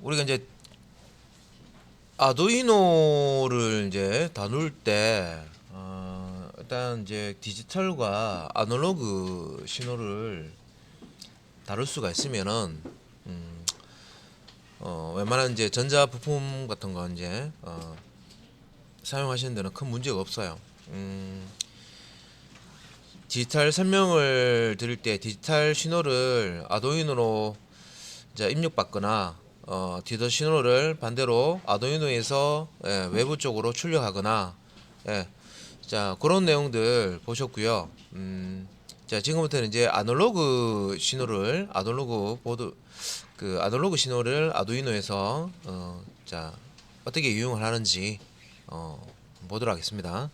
우리가 이제 아두이노를 이제 다룰 때 일단 이제 디지털과 아날로그 신호를 다룰 수가 있으면은 음, 웬만한 이제 전자 부품 같은 거 이제 사용하시는 데는 큰 문제가 없어요. 디지털 설명을 드릴 때 디지털 신호를 아두이노로 이제 입력받거나 디지털 신호를 반대로 아두이노에서 외부 쪽으로 출력하거나 예, 자 그런 내용들 보셨고요. 자 지금부터는 이제 아날로그 신호를 아날로그 보드 그 아날로그 신호를 아두이노에서 자 어떻게 이용을 하는지 보도록 하겠습니다.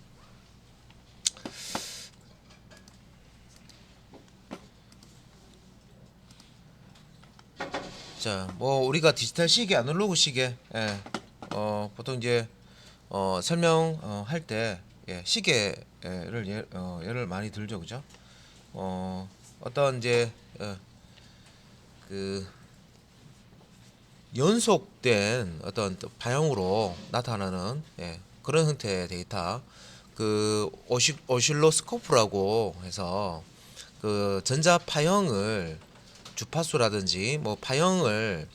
자, 뭐 우리가 디지털 시계, 아날로그 시계, 보통 이제 설명 할 때 시계를 예를 많이 들죠, 그죠? 어떤 이제 그 연속된 어떤 파형으로 나타나는 그런 형태의 데이터, 그 오실로스코프라고 해서 그 전자 파형을 주파수라든지 뭐 파형을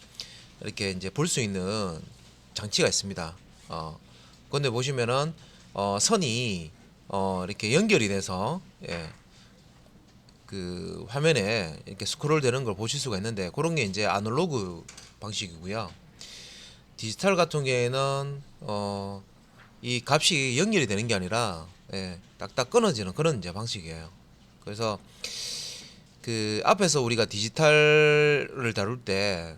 이렇게 이제 볼 수 있는 장치가 있습니다. 근데 보시면은 선이 이렇게 연결이 돼서 그 화면에 이렇게 스크롤 되는 걸 보실 수가 있는데 그런 게 이제 아날로그 방식이고요. 디지털 같은 경우에는 이 값이 연결이 되는 게 아니라 딱딱 끊어지는 그런 이제 방식이에요. 그래서 그 앞에서 우리가 디지털을 다룰 때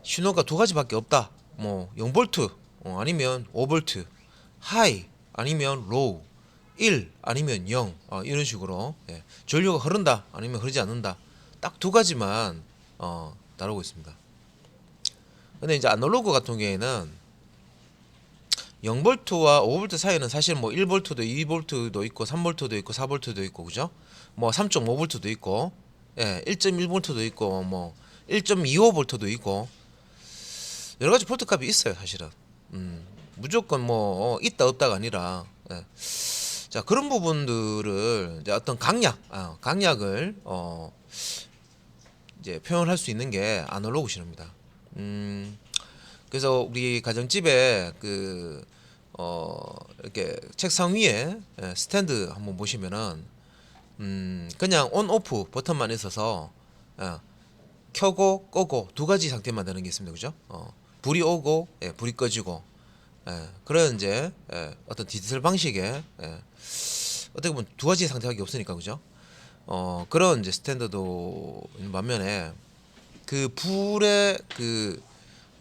신호가 두 가지밖에 없다. 뭐 0볼트 아니면 5볼트, 하이 아니면 로우, 1 아니면 0 이런 식으로 전류가 흐른다 아니면 흐르지 않는다. 딱 두 가지만 다루고 있습니다. 근데 이제 아날로그 같은 경우에는 0볼트와 5볼트 사이는 사실 뭐 1볼트도 2볼트도 있고 3볼트도 있고 4볼트도 있고 그죠? 뭐 3.5볼트도 있고 1.1볼트도 있고 뭐 1.25볼트도 있고 여러 가지 볼트 값이 있어요, 사실은. 무조건 뭐 있다 없다가 아니라 자 그런 부분들을 이제 어떤 강약을 이제 표현할 수 있는 게 아날로그 신호입니다. 그래서 우리 가정집에 이렇게 책상 위에 스탠드 한번 보시면은 그냥 온 오프 버튼만 있어서 예, 켜고 끄고 두 가지 상태만 되는 게 있습니다, 그죠? 불이 오고 불이 꺼지고 그런 이제 어떤 디지털 방식의 어떻게 보면 두 가지 상태밖에 없으니까 그죠? 그런 이제 스탠드도 있는 반면에 그 불의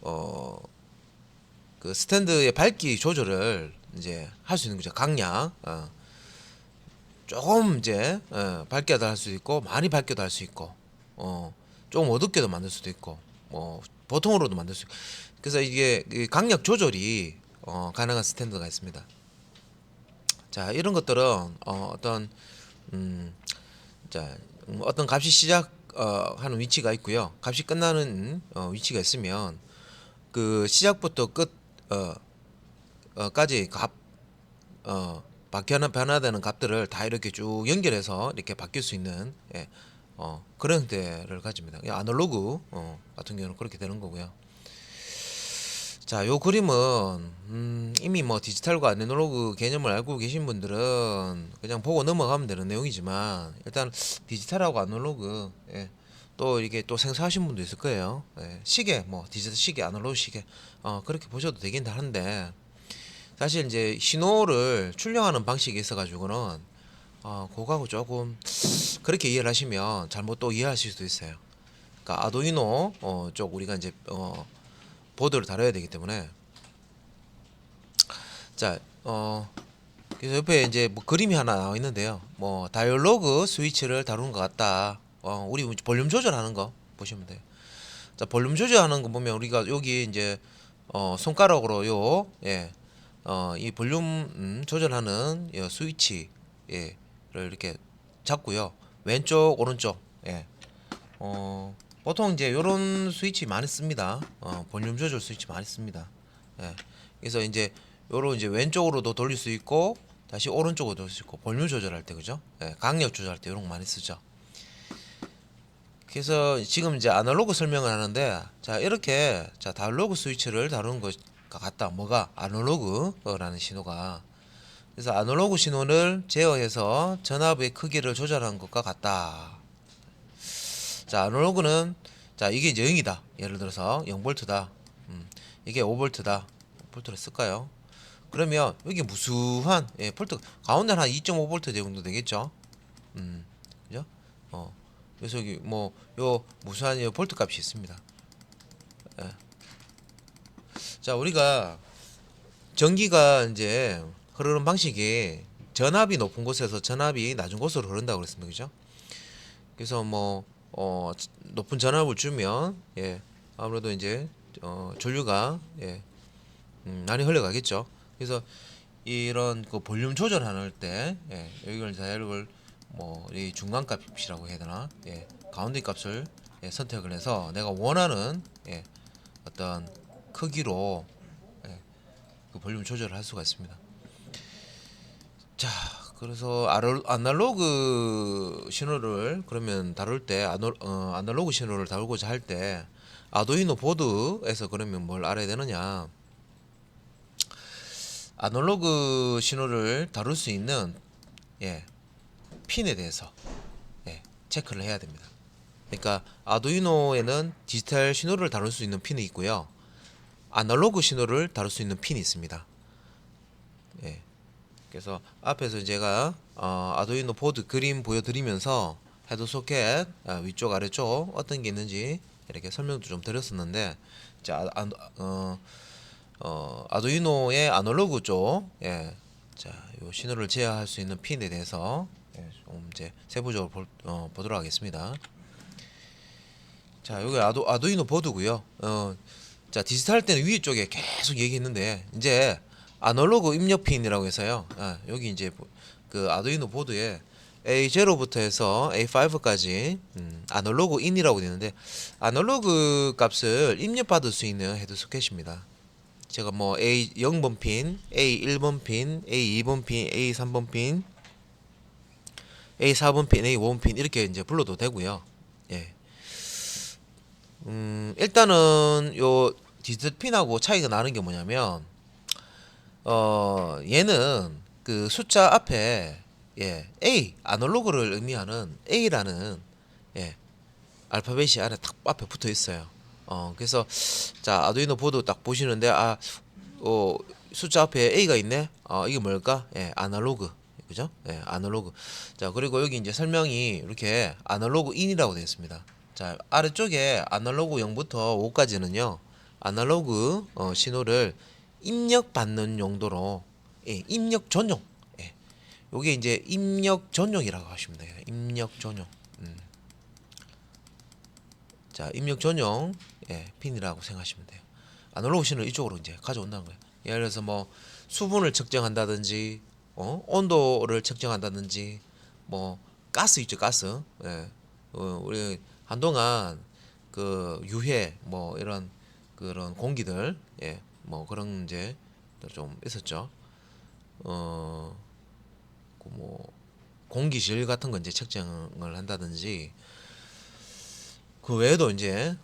어, 그 스탠드의 밝기 조절을 이제 할 수 있는 거죠. 강약. 조금 이제 밝게도 할 수 있고 많이 밝게도 할 수 있고 조금 어둡게도 만들 수도 있고 뭐 보통으로도 만들 수 있고 그래서 이게 이 강약 조절이 가능한 스탠드가 있습니다. 자 이런 것들은 어떤 음, 자 어떤 값이 시작 하는 위치가 있고요. 값이 끝나는 위치가 있으면 그 시작부터 끝 까지 값 변화되는 값들을 다 이렇게 쭉 연결해서 이렇게 바뀔 수 있는 그런 형태를 가집니다. 아날로그 같은 경우는 그렇게 되는 거고요. 자, 요 그림은 이미 뭐 디지털과 아날로그 개념을 알고 계신 분들은 그냥 보고 넘어가면 되는 내용이지만 일단 디지털하고 아날로그 또 이게 또 생소하신 분도 있을 거예요. 시계 뭐 디지털 시계, 아날로그 시계 그렇게 보셔도 되긴 하는데 사실 이제 신호를 출력하는 방식이 있어가지고는 그거하고 조금 그렇게 이해를 하시면 잘못 또 이해하실 수도 있어요. 그러니까 아두이노 쪽 우리가 이제 보드를 다뤄야 되기 때문에 자 그래서 옆에 이제 뭐 그림이 하나 나와 있는데요. 뭐 다이얼로그 스위치를 다루는 것 같다. 우리 볼륨 조절하는 거 보시면 돼요. 자 볼륨 조절하는 거 보면 우리가 여기 이제 손가락으로 이 볼륨 조절하는 스위치 를 이렇게 잡고요. 왼쪽 오른쪽 어, 보통 이제 요런 스위치 많이 씁니다. 볼륨 조절 스위치 많이 씁니다. 예. 그래서 이제 요런 이제 왼쪽으로도 돌릴 수 있고 다시 오른쪽으로 돌릴 수 있고 볼륨 조절할 때 그죠? 예. 강력 조절할 때 요런 거 많이 쓰죠. 그래서 지금 이제 아날로그 설명을 하는데 자 이렇게 자 다날로그 스위치를 다루는 것과 같다. 뭐가 아날로그라는 신호가 그래서 아날로그 신호를 제어해서 전압의 크기를 조절하는 것과 같다. 자 아날로그는 자 이게 이제 0이다. 예를 들어서 0V다. 이게 5V다. 볼트를 쓸까요? 그러면 여기 무수한 볼트 가운데 한 2.5V 정도 되겠죠. 그죠? 그래서 여기 뭐 요 무수한 요 볼트 값이 있습니다. 예. 자 우리가 전기가 이제 흐르는 방식이 전압이 높은 곳에서 전압이 낮은 곳으로 흐른다고 그랬습니다. 그죠? 그래서 뭐 높은 전압을 주면 아무래도 이제 전류가 많이 흘러가겠죠. 그래서 이런 그 볼륨 조절할 때 여기를 자율을 뭐 이 중간값이라고 해야 되나 가운데 값을 선택을 해서 내가 원하는 어떤 크기로 그 볼륨 조절을 할 수가 있습니다. 자 그래서 아날로그 신호를 그러면 다룰 때 아날로그 신호를 다루고자 할 때 아두이노 보드에서 그러면 뭘 알아야 되느냐 아날로그 신호를 다룰 수 있는 핀에 대해서 체크를 해야 됩니다. 그러니까 아두이노에는 디지털 신호를 다룰 수 있는 핀이 있고요 아날로그 신호를 다룰 수 있는 핀이 있습니다. 그래서 앞에서 제가 아두이노 보드 그림 보여드리면서 헤드 소켓 위쪽 아래쪽 어떤 게 있는지 이렇게 설명도 좀 드렸었는데 자 아두이노의 아날로그 쪽 자, 요 신호를 제어할 수 있는 핀에 대해서 좀 이제 세부적으로 보도록 하겠습니다. 자, 여기 아두이노 보드고요. 자, 디지털 할 때는 위쪽에 계속 얘기했는데 이제 아날로그 입력 핀이라고 해서요. 여기 이제 그 아두이노 보드에 A0부터 해서 A5까지 아날로그 인이라고 되는데 아날로그 값을 입력받을 수 있는 헤드 소켓입니다. 제가 뭐 A0번 핀, A1번 핀, A2번 핀, A3번 핀, A4번 핀, A5번 핀 이렇게 이제 불러도 되고요. 일단은 요 디지털 핀하고 차이가 나는 게 뭐냐면 얘는 그 숫자 앞에 A 아날로그를 의미하는 A라는 알파벳이 안에 딱 앞에 붙어 있어요. 그래서 자 아두이노 보드 딱 보시는데 숫자 앞에 A가 있네. 이게 뭘까? 아날로그. 그죠? 아날로그. 자, 그리고 여기 이제 설명이 이렇게 아날로그 인이라고 되어 있습니다. 자, 아래쪽에 아날로그 0부터 5까지는요. 아날로그 신호를 입력받는 용도로 입력 전용. 요게 이제 입력 전용이라고 하시면 돼요. 입력 전용. 자, 입력 전용 핀이라고 생각하시면 돼요. 아날로그 신호를 이쪽으로 이제 가져온다는 거예요. 예를 들어서 뭐 수분을 측정한다든지 온도를 측정한다든지 뭐 가스 있죠, 가스. 우리 한동안 그 유해 뭐 이런 그런 공기들 뭐 그런 이제 좀 있었죠. 그뭐 공기질 같은 거 이제 측정을 한다든지 그 외에도 이제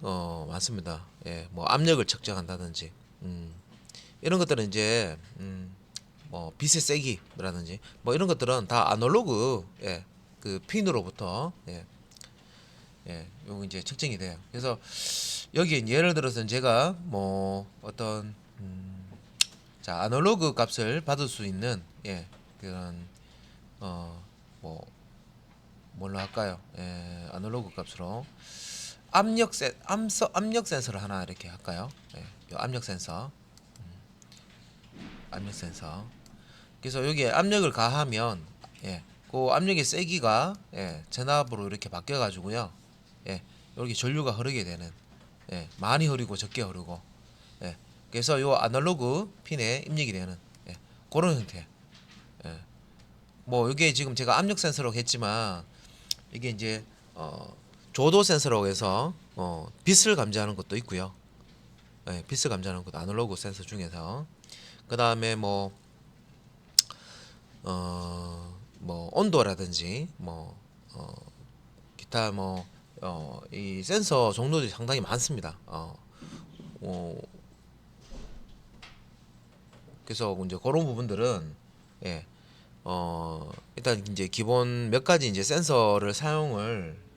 많습니다. 뭐 압력을 측정한다든지 이런 것들은 이제 뭐 빛의 세기라든지 뭐 이런 것들은 다 아날로그 그 핀으로부터 요거 이제 측정이 돼요. 그래서 여기 예를 들어서 제가 뭐 어떤 자 아날로그 값을 받을 수 있는 그런 뭐 뭘로 할까요? 아날로그 값으로 압력 센서를 하나 이렇게 할까요? 요 압력 센서. 압력 센서. 그래서 여기에 압력을 가하면 그 압력의 세기가 전압으로 이렇게 바뀌어 가지고요. 이렇게 전류가 흐르게 되는 많이 흐르고 적게 흐르고 그래서 요 아날로그 핀에 입력이 되는 그런 형태. 뭐 이게 지금 제가 압력 센서라고 했지만 이게 이제 조도 센서라고 해서 빛을 감지하는 것도 있고요. 예, 빛을 감지하는 것도 아날로그 센서 중에서. 그 다음에 뭐 온도라든지 기타 이 센서 종류들이 상당히 많습니다. 그래서 이제 그런 부분들은 예, 일단 이제 기본 몇 가지 이제 센서를 사용을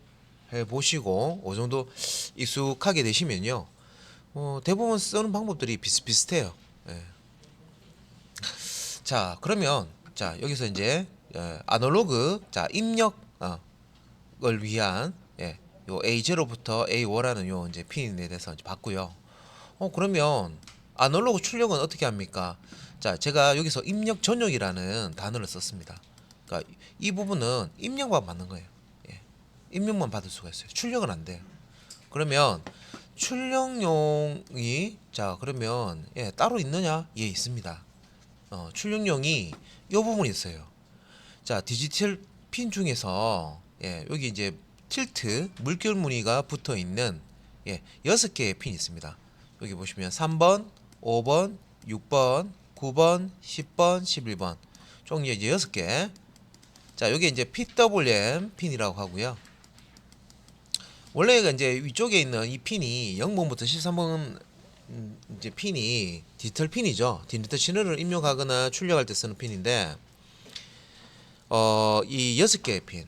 해 보시고 어느 정도 익숙하게 되시면요, 대부분 쓰는 방법들이 비슷비슷해요. 예. 자, 그러면 자 여기서 이제 아날로그 자 입력을 위한 요 A0부터 A5라는 요 이제 핀에 대해서 이제 봤고요. 그러면 아날로그 출력은 어떻게 합니까? 자, 제가 여기서 입력 전용이라는 단어를 썼습니다. 그러니까 이 부분은 입력만 받는 거예요. 예. 입력만 받을 수가 있어요. 출력은 안 돼요. 그러면 출력용이 자 그러면 따로 있느냐? 예, 있습니다. 출력용이 이 부분이 있어요. 자, 디지털 핀 중에서 여기 이제 틸트 물결 무늬가 붙어 있는 6개의 핀이 있습니다. 여기 보시면 3번, 5번, 6번, 9번, 10번, 11번 총 이제 6개. 자, 여기 이제 PWM 핀이라고 하고요. 원래 이제 위쪽에 있는 이 핀이 0번부터 13번 이제 핀이 디지털 핀이죠. 디지털 신호를 입력하거나 출력할 때 쓰는 핀인데 이 6개의 핀.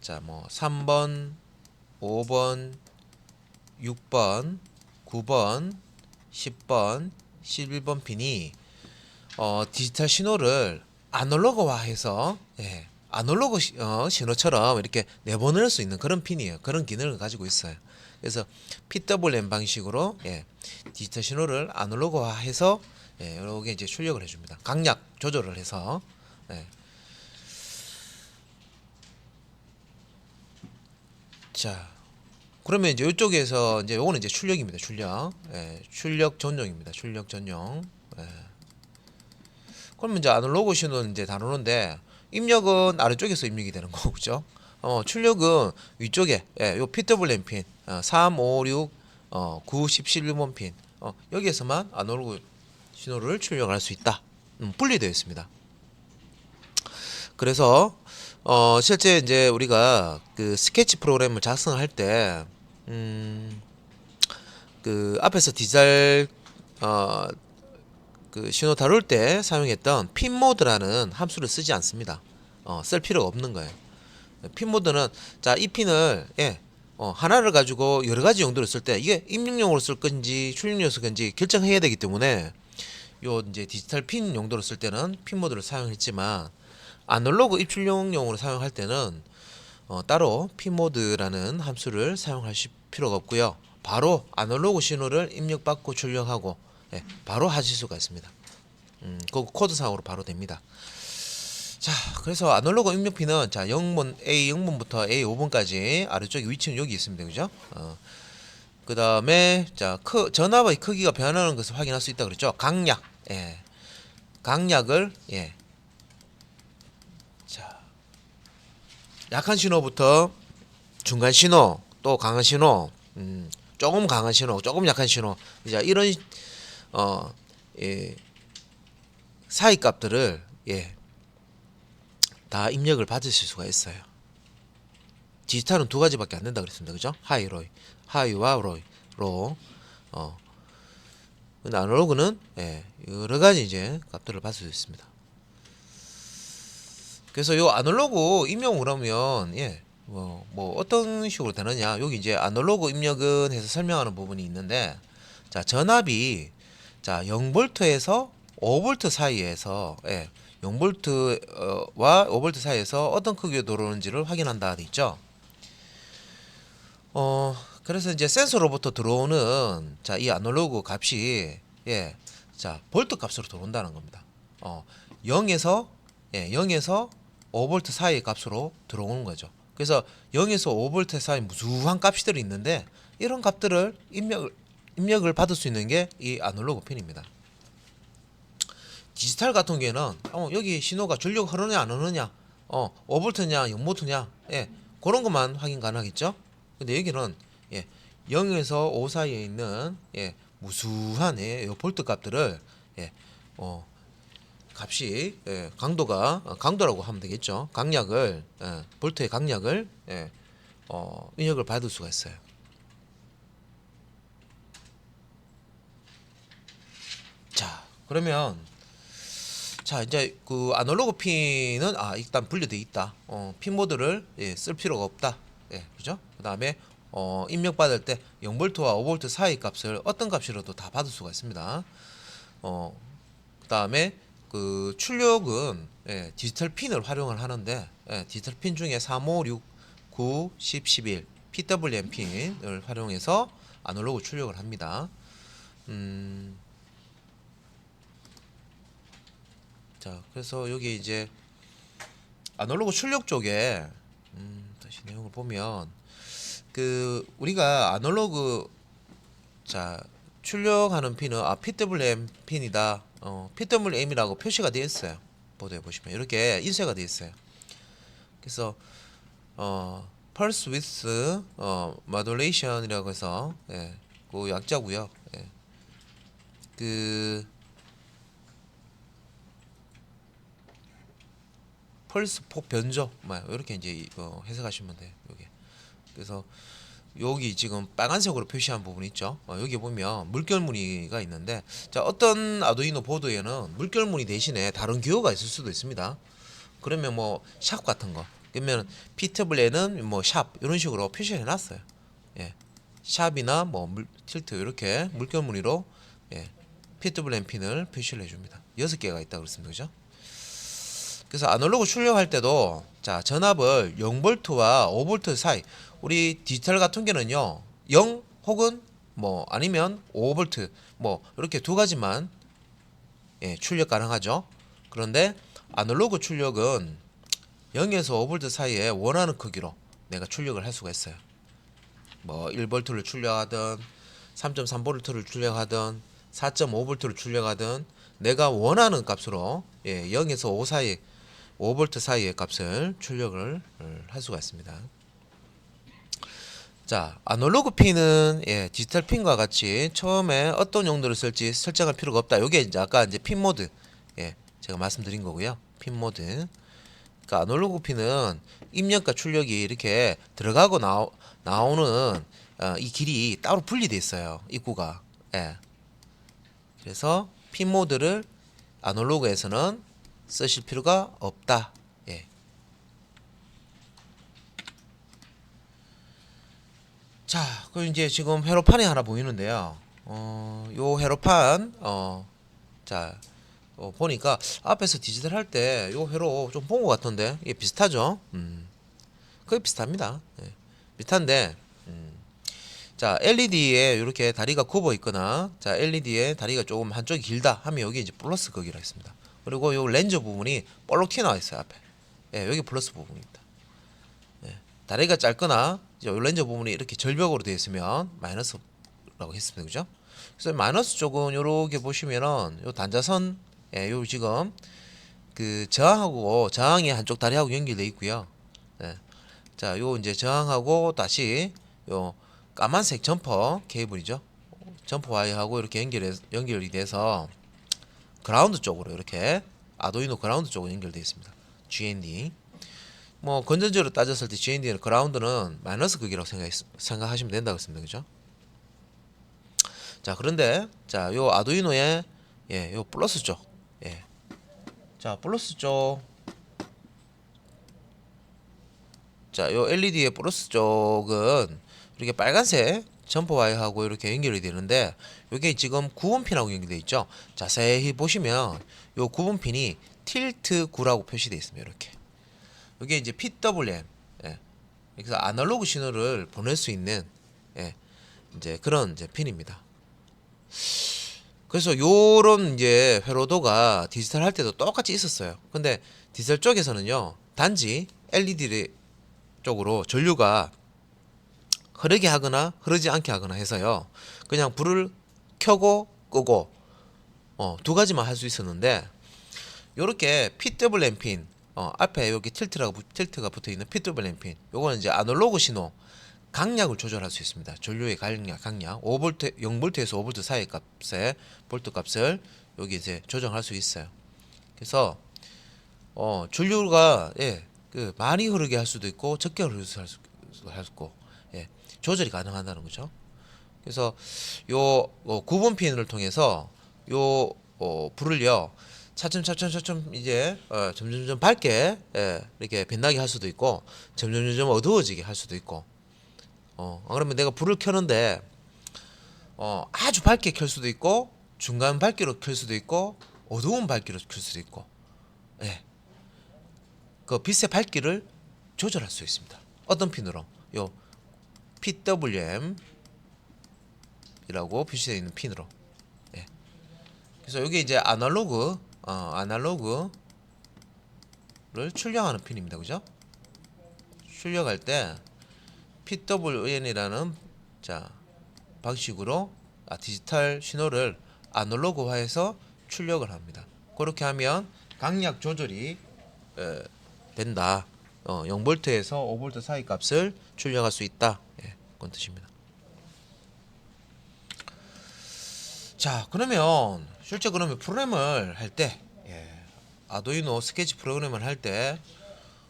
자, 3번, 5번, 6번, 9번, 10번, 11번 핀이 디지털 신호를 아날로그화해서 아날로그 신호처럼 이렇게 내보낼 수 있는 그런 핀이에요. 그런 기능을 가지고 있어요. 그래서 PWM 방식으로 디지털 신호를 아날로그화해서 이렇게 이제 출력을 해줍니다. 강약 조절을 해서. 자, 그러면 이제 이쪽에서 이제 요거는 이제 출력입니다. 출력. 출력 전용입니다. 출력 전용. 그러면 이제 아날로그 신호는 이제 다루는데 입력은 아래쪽에서 입력이 되는 거고, 그죠? 출력은 위쪽에 요 PWM 핀 3, 5, 6, 9, 10, 11번 핀 여기에서만 아날로그 신호를 출력할 수 있다. 분리되어 있습니다. 그래서 실제 이제 우리가 그 스케치 프로그램을 작성할 때 그 앞에서 디지털 그 신호 다룰 때 사용했던 핀 모드라는 함수를 쓰지 않습니다. 쓸 필요가 없는 거예요. 핀 모드는 자, 이 핀을 하나를 가지고 여러 가지 용도로 쓸 때 이게 입력용으로 쓸 건지 출력용으로 쓸 건지 결정해야 되기 때문에 요 이제 디지털 핀 용도로 쓸 때는 핀 모드를 사용했지만 아날로그 입출력용으로 사용할 때는 따로 핀 모드라는 함수를 사용하실 필요가 없고요. 바로 아날로그 신호를 입력받고 출력하고 바로 하실 수가 있습니다. 그 코드상으로 바로 됩니다. 자, 그래서 아날로그 입력 핀은 자 0번 A 0번부터 A 5번까지 아래쪽에 위치는 여기 있습니다. 그죠? 그 다음에 자 전압의 크기가 변하는 것을 확인할 수 있다 그랬죠. 강약. 강약을 자 약한 신호부터 중간 신호 또 강한 신호 조금 강한 신호 조금 약한 신호 이제 이런 사이 값들을 다 입력을 받으실 수가 있어요. 디지털은 두 가지밖에 안 된다 그랬습니다. 그죠? 하이 로이 하이와 로 근데 아날로그는 여러 가지 이제 값들을 받을 수 있습니다. 그래서 요 아날로그 입력을 하면 뭐 어떤 식으로 되느냐, 여기 이제 아날로그 입력은 해서 설명하는 부분이 있는데 자 전압이 자 0V에서 5V 사이에서 0V와 5V 사이에서 어떤 크기로 들어오는지를 확인한다 돼 있죠. 그래서 이제 센서로부터 들어오는 자 이 아날로그 값이 자 볼트 값으로 들어온다는 겁니다. 0에서 5V 사이의 값으로 들어오는 거죠. 그래서 0에서 5V 사이 무수한 값들이 있는데 이런 값들을 입력을 받을 수 있는 게 이 아날로그 핀입니다. 디지털 같은 경우에는 여기 신호가 전력 흐르냐 안 흐르냐 5V냐 0V냐 그런 것만 확인 가능하겠죠. 근데 여기는 예, 0에서 5 사이에 있는 예, 무수한 예, 요 볼트 값들을 예, 값이 예, 강도가 강도라고 하면 되겠죠. 강약을 볼트의 강약을 입력을 받을 수가 있어요. 자, 그러면 자 이제 그 아날로그 핀은 일단 분류돼 있다. 핀 모드를 예, 쓸 필요가 없다. 예, 그죠? 그다음에 입력 받을 때 0볼트와 5볼트 사이 값을 어떤 값이라도 다 받을 수가 있습니다. 그다음에 그 출력은 예, 디지털 핀을 활용을 하는데 예, 디지털 핀 중에 3, 5, 6, 9, 10, 11 PWM 핀을 활용해서 아날로그 출력을 합니다. 자, 그래서 여기 이제 아날로그 출력 쪽에 다시 내용을 보면 그 우리가 아날로그 자 출력하는 핀은 PWM 핀이다. PWM이라고 표시가 되어 있어요. 보도에 보시면 이렇게 인쇄가 되어 있어요. 그래서 pulse width modulation이라고 해서 예, 그 약자고요. 예. 그 펄스 폭 변조 이렇게 이제 해석하시면 돼요. 여기. 그래서 여기 지금 빨간색으로 표시한 부분 있죠. 여기 보면 물결 무늬가 있는데 자 어떤 아두이노 보드에는 물결 무늬 대신에 다른 기호가 있을 수도 있습니다. 그러면 뭐 샵 같은 거 그러면 PWM은 뭐 샵 이런 식으로 표시해 놨어요. 예. 샵이나 뭐 틸트 이렇게 물결 무늬로 예. PWM 핀을 표시를 해줍니다. 6개가 있다 그렇습니다. 그죠? 그래서 아날로그 출력할 때도 자 전압을 0볼트와 5볼트 사이 우리 디지털 같은 경우는요 0 혹은 뭐 아니면 5볼트 뭐 이렇게 두 가지만 예, 출력 가능하죠. 그런데 아날로그 출력은 0에서 5볼트 사이에 원하는 크기로 내가 출력을 할 수가 있어요. 뭐 1볼트를 출력하든 3.3볼트를 출력하든 4.5볼트를 출력하든 내가 원하는 값으로 예, 0에서 5 사이 5볼트 사이의 값을 출력을 할 수가 있습니다. 자, 아날로그 핀은 예, 디지털 핀과 같이 처음에 어떤 용도를 쓸지 설정할 필요가 없다. 요게 이제 아까 이제 핀 모드 예, 제가 말씀드린 거고요. 핀 모드. 그러니까 아날로그 핀은 입력과 출력이 이렇게 들어가고 나오는 이 길이 따로 분리돼 있어요. 입구가. 예. 그래서 핀 모드를 아날로그에서는 쓰실 필요가 없다. 예. 자, 그럼 이제 지금 회로판이 하나 보이는데요. 요 회로판, 자, 보니까 앞에서 디지털 할 때 요 회로 좀 본 것 같은데 이게 비슷하죠? 거의 비슷합니다. 예. 비슷한데, 자, LED에 이렇게 다리가 굽어 있거나, 자, LED에 다리가 조금 한쪽이 길다 하면 여기 이제 플러스 거기라 있습니다. 그리고 요 렌즈 부분이 볼록 튀어나와 있어요 앞에. 예, 여기 플러스 부분입니다. 예, 다리가 짧거나 요 렌즈 부분이 이렇게 절벽으로 되어 있으면 마이너스라고 했습니다, 그죠? 그래서 마이너스 쪽은 요렇게 보시면은 요 단자선, 예, 요 지금 그 저항하고 저항이 한쪽 다리하고 연결되어 있고요. 예, 자, 요 이제 저항하고 다시 요 까만색 점퍼 케이블이죠. 점퍼 와이어하고 이렇게 연결이 돼서 그라운드 쪽으로 이렇게 아두이노 그라운드 쪽으로 연결되어 있습니다. GND. 뭐 건전지로 따졌을 때 GND는 그라운드는 마이너스 극이라고 생각하시면 된다고 했습니다. 그죠? 자, 그런데 자, 요 아두이노의 예, 요 플러스 쪽. 예. 자, 플러스 쪽. 자, 요 LED의 플러스 쪽은 이렇게 빨간색 점퍼 와이어하고 이렇게 연결이 되는데 요게 지금 구분핀하고 연결되어 있죠. 자세히 보시면 요 구분핀이 틸트 9라고 표시되어 있습니다. 이렇게. 이게 이제 PWM. 예. 그래서 아날로그 신호를 보낼 수 있는 예. 이제 그런 이제 핀입니다. 그래서 요런 이제 회로도가 디지털 할 때도 똑같이 있었어요. 근데 디지털 쪽에서는요. 단지 LED 쪽으로 전류가 흐르게 하거나 흐르지 않게 하거나 해서요. 그냥 불을 켜고 끄고 두 가지만 할 수 있었는데 요렇게 PWM 핀 앞에 여기 틸트가 붙어 있는 PWM 핀 요거는 이제 아날로그 신호 강약을 조절할 수 있습니다. 전류의 강약 5V 0V에서 5V 사이 값의 볼트 값을 여기 이제 조정할 수 있어요. 그래서 전류가 그 많이 흐르게 할 수도 있고 적게 흐르게 할 수도 있고 조절이 가능하다는 거죠. 그래서 요 9번 핀을 통해서 요 불을요 차츰 이제 점점 밝게 이렇게 빛나게 할 수도 있고 점점 어두워지게 할 수도 있고 그러면 내가 불을 켜는데 아주 밝게 켤 수도 있고 중간 밝기로 켤 수도 있고 어두운 밝기로 켤 수도 있고 그 빛의 밝기를 조절할 수 있습니다. 어떤 핀으로? 요 PWM 이라고 표시되어 있는 핀으로. 그래서 여기 이제 아날로그를 출력하는 핀입니다. 그죠? 출력할 때 PWM이라는 방식으로 디지털 신호를 아날로그화해서 출력을 합니다. 그렇게 하면 강약 조절이 된다. 0V에서 5V 사이 값을 출력할 수 있다. 그런 뜻입니다. 자, 그러면 실제 그러면 프로그램을 할 때, 아두이노 스케치 프로그램을 할 때,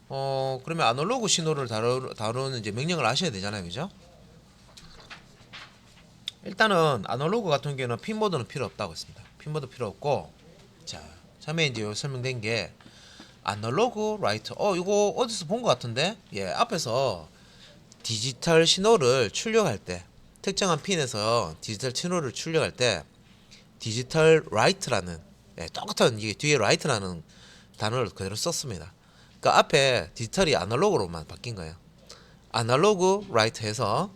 그러면 아날로그 신호를 다루는 이제 명령을 아셔야 되잖아요, 그죠? 일단은 아날로그 같은 경우는 핀보드는 필요 없다고 했습니다. 핀보드 필요 없고, 자, 처음에 이제 설명된 게 아날로그 라이트. 이거 어디서 본 것 같은데, 앞에서 디지털 신호를 출력할 때, 특정한 핀에서 디지털 신호를 출력할 때. 디지털 라이트라는 똑같은 이게 뒤에 라이트라는 단어를 그대로 썼습니다. 그 앞에 디지털이 아날로그로만 바뀐 거예요. 아날로그 라이트에서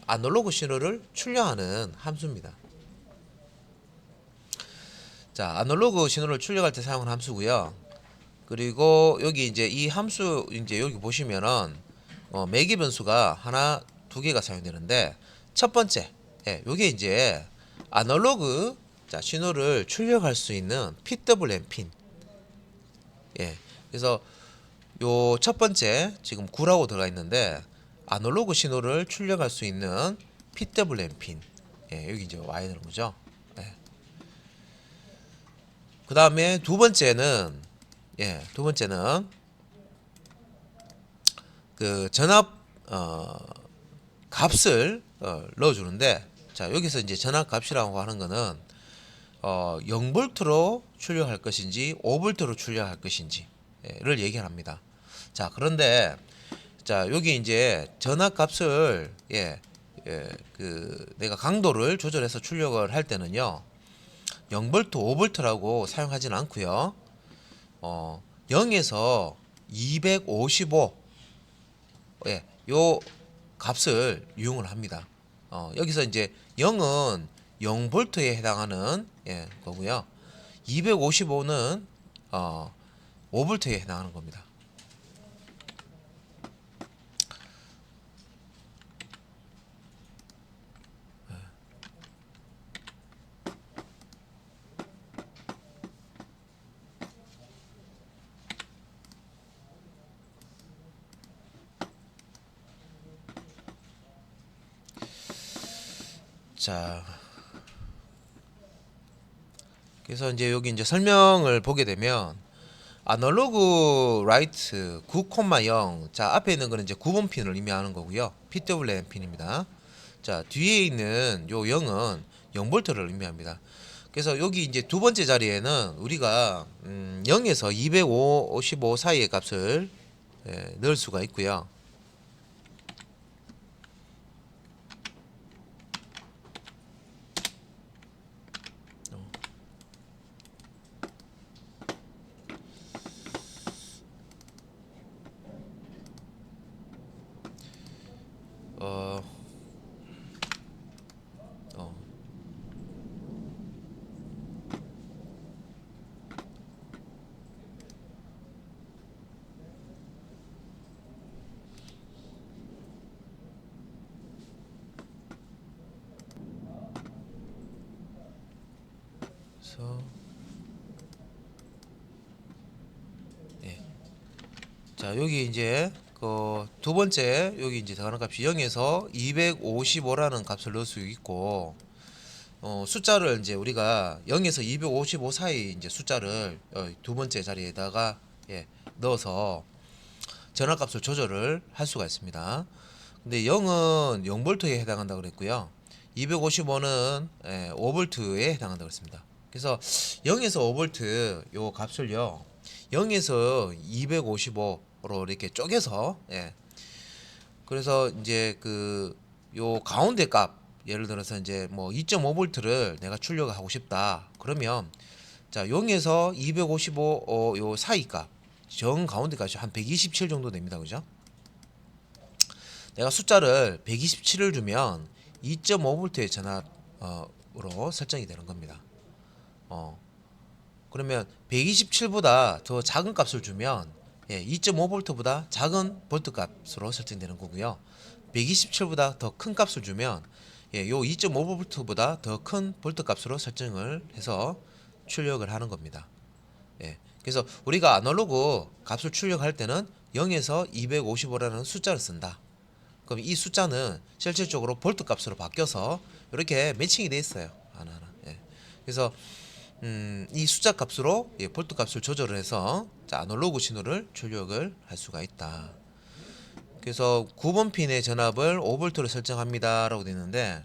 아날로그 신호를 출력하는 함수입니다. 자, 아날로그 신호를 출력할 때 사용하는 함수고요. 그리고 여기 이제 이 함수 이제 여기 보시면은 매개 변수가 하나, 두 개가 사용되는데 첫 번째, 요게 이제 아날로그 신호를 출력할 수 있는 PWM 핀. 그래서 요 첫 번째 지금 9라고 들어가 있는데 아날로그 신호를 출력할 수 있는 PWM 핀. 여기 이제 와야 되는 거죠. 그 다음에 두 번째는 그 전압 값을 넣어주는데 자 여기서 이제 전압 값이라고 하는 거는 0V로 출력할 것인지 5V로 출력할 것인지를 얘기합니다. 자 그런데 자 여기 이제 전압 값을 그 내가 강도를 조절해서 출력을 할 때는요 0V, 5V라고 사용하지는 않고요 0에서 255 요 값을 이용을 합니다. 여기서 이제 0은 0V에 해당하는 거고요. 255는 5V에 해당하는 겁니다. 자, 그래서 이제 여기 이제 설명을 보게 되면 아날로그 라이트 9,0 자 앞에 있는 거는 이제 9번 핀을 의미하는 거고요. PWM 핀입니다. 자 뒤에 있는 요 0은 0V를 의미합니다. 그래서 여기 이제 두 번째 자리에는 우리가 0에서 255 사이의 값을 넣을 수가 있고요. 어, 어, 그래서 자 여기 이제 그 두 번째 여기 이제 들어가는 값이 0에서 255라는 값을 넣을 수 있고, 숫자를 이제 우리가 0에서 255 사이 이제 숫자를 두 번째 자리에다가 넣어서 전압값을 조절을 할 수가 있습니다. 근데 0은 0V에 해당한다고 그랬고요. 255는 5V에 해당한다고 그랬습니다. 그래서 0에서 5V 요 값을요, 0에서 255로 이렇게 쪼개서, 그래서 이제 그 요 가운데 값, 예를 들어서 이제 뭐 2.5V를 내가 출력을 하고 싶다 그러면, 자 0에서 255 요 사이 값, 정 가운데 값이 한 127 정도 됩니다. 그죠? 내가 숫자를 127을 주면 2.5V의 전압으로 설정이 되는 겁니다. 그러면 127보다 더 작은 값을 주면 2.5V보다 작은 볼트 값으로 설정되는 거고요. 127보다 더 큰 값을 주면 요 2.5V보다 더 큰 볼트 값으로 설정을 해서 출력을 하는 겁니다. 그래서 우리가 아날로그 값을 출력할 때는 0에서 255라는 숫자를 쓴다. 그럼 이 숫자는 실질적으로 볼트 값으로 바뀌어서 이렇게 매칭이 돼 있어요. 하나하나. 그래서 이 숫자 값으로 볼트 값을 조절을 해서 아날로그 신호를 출력을 할 수가 있다. 그래서 9번 핀의 전압을 5V로 설정합니다 라고 되어 있는데,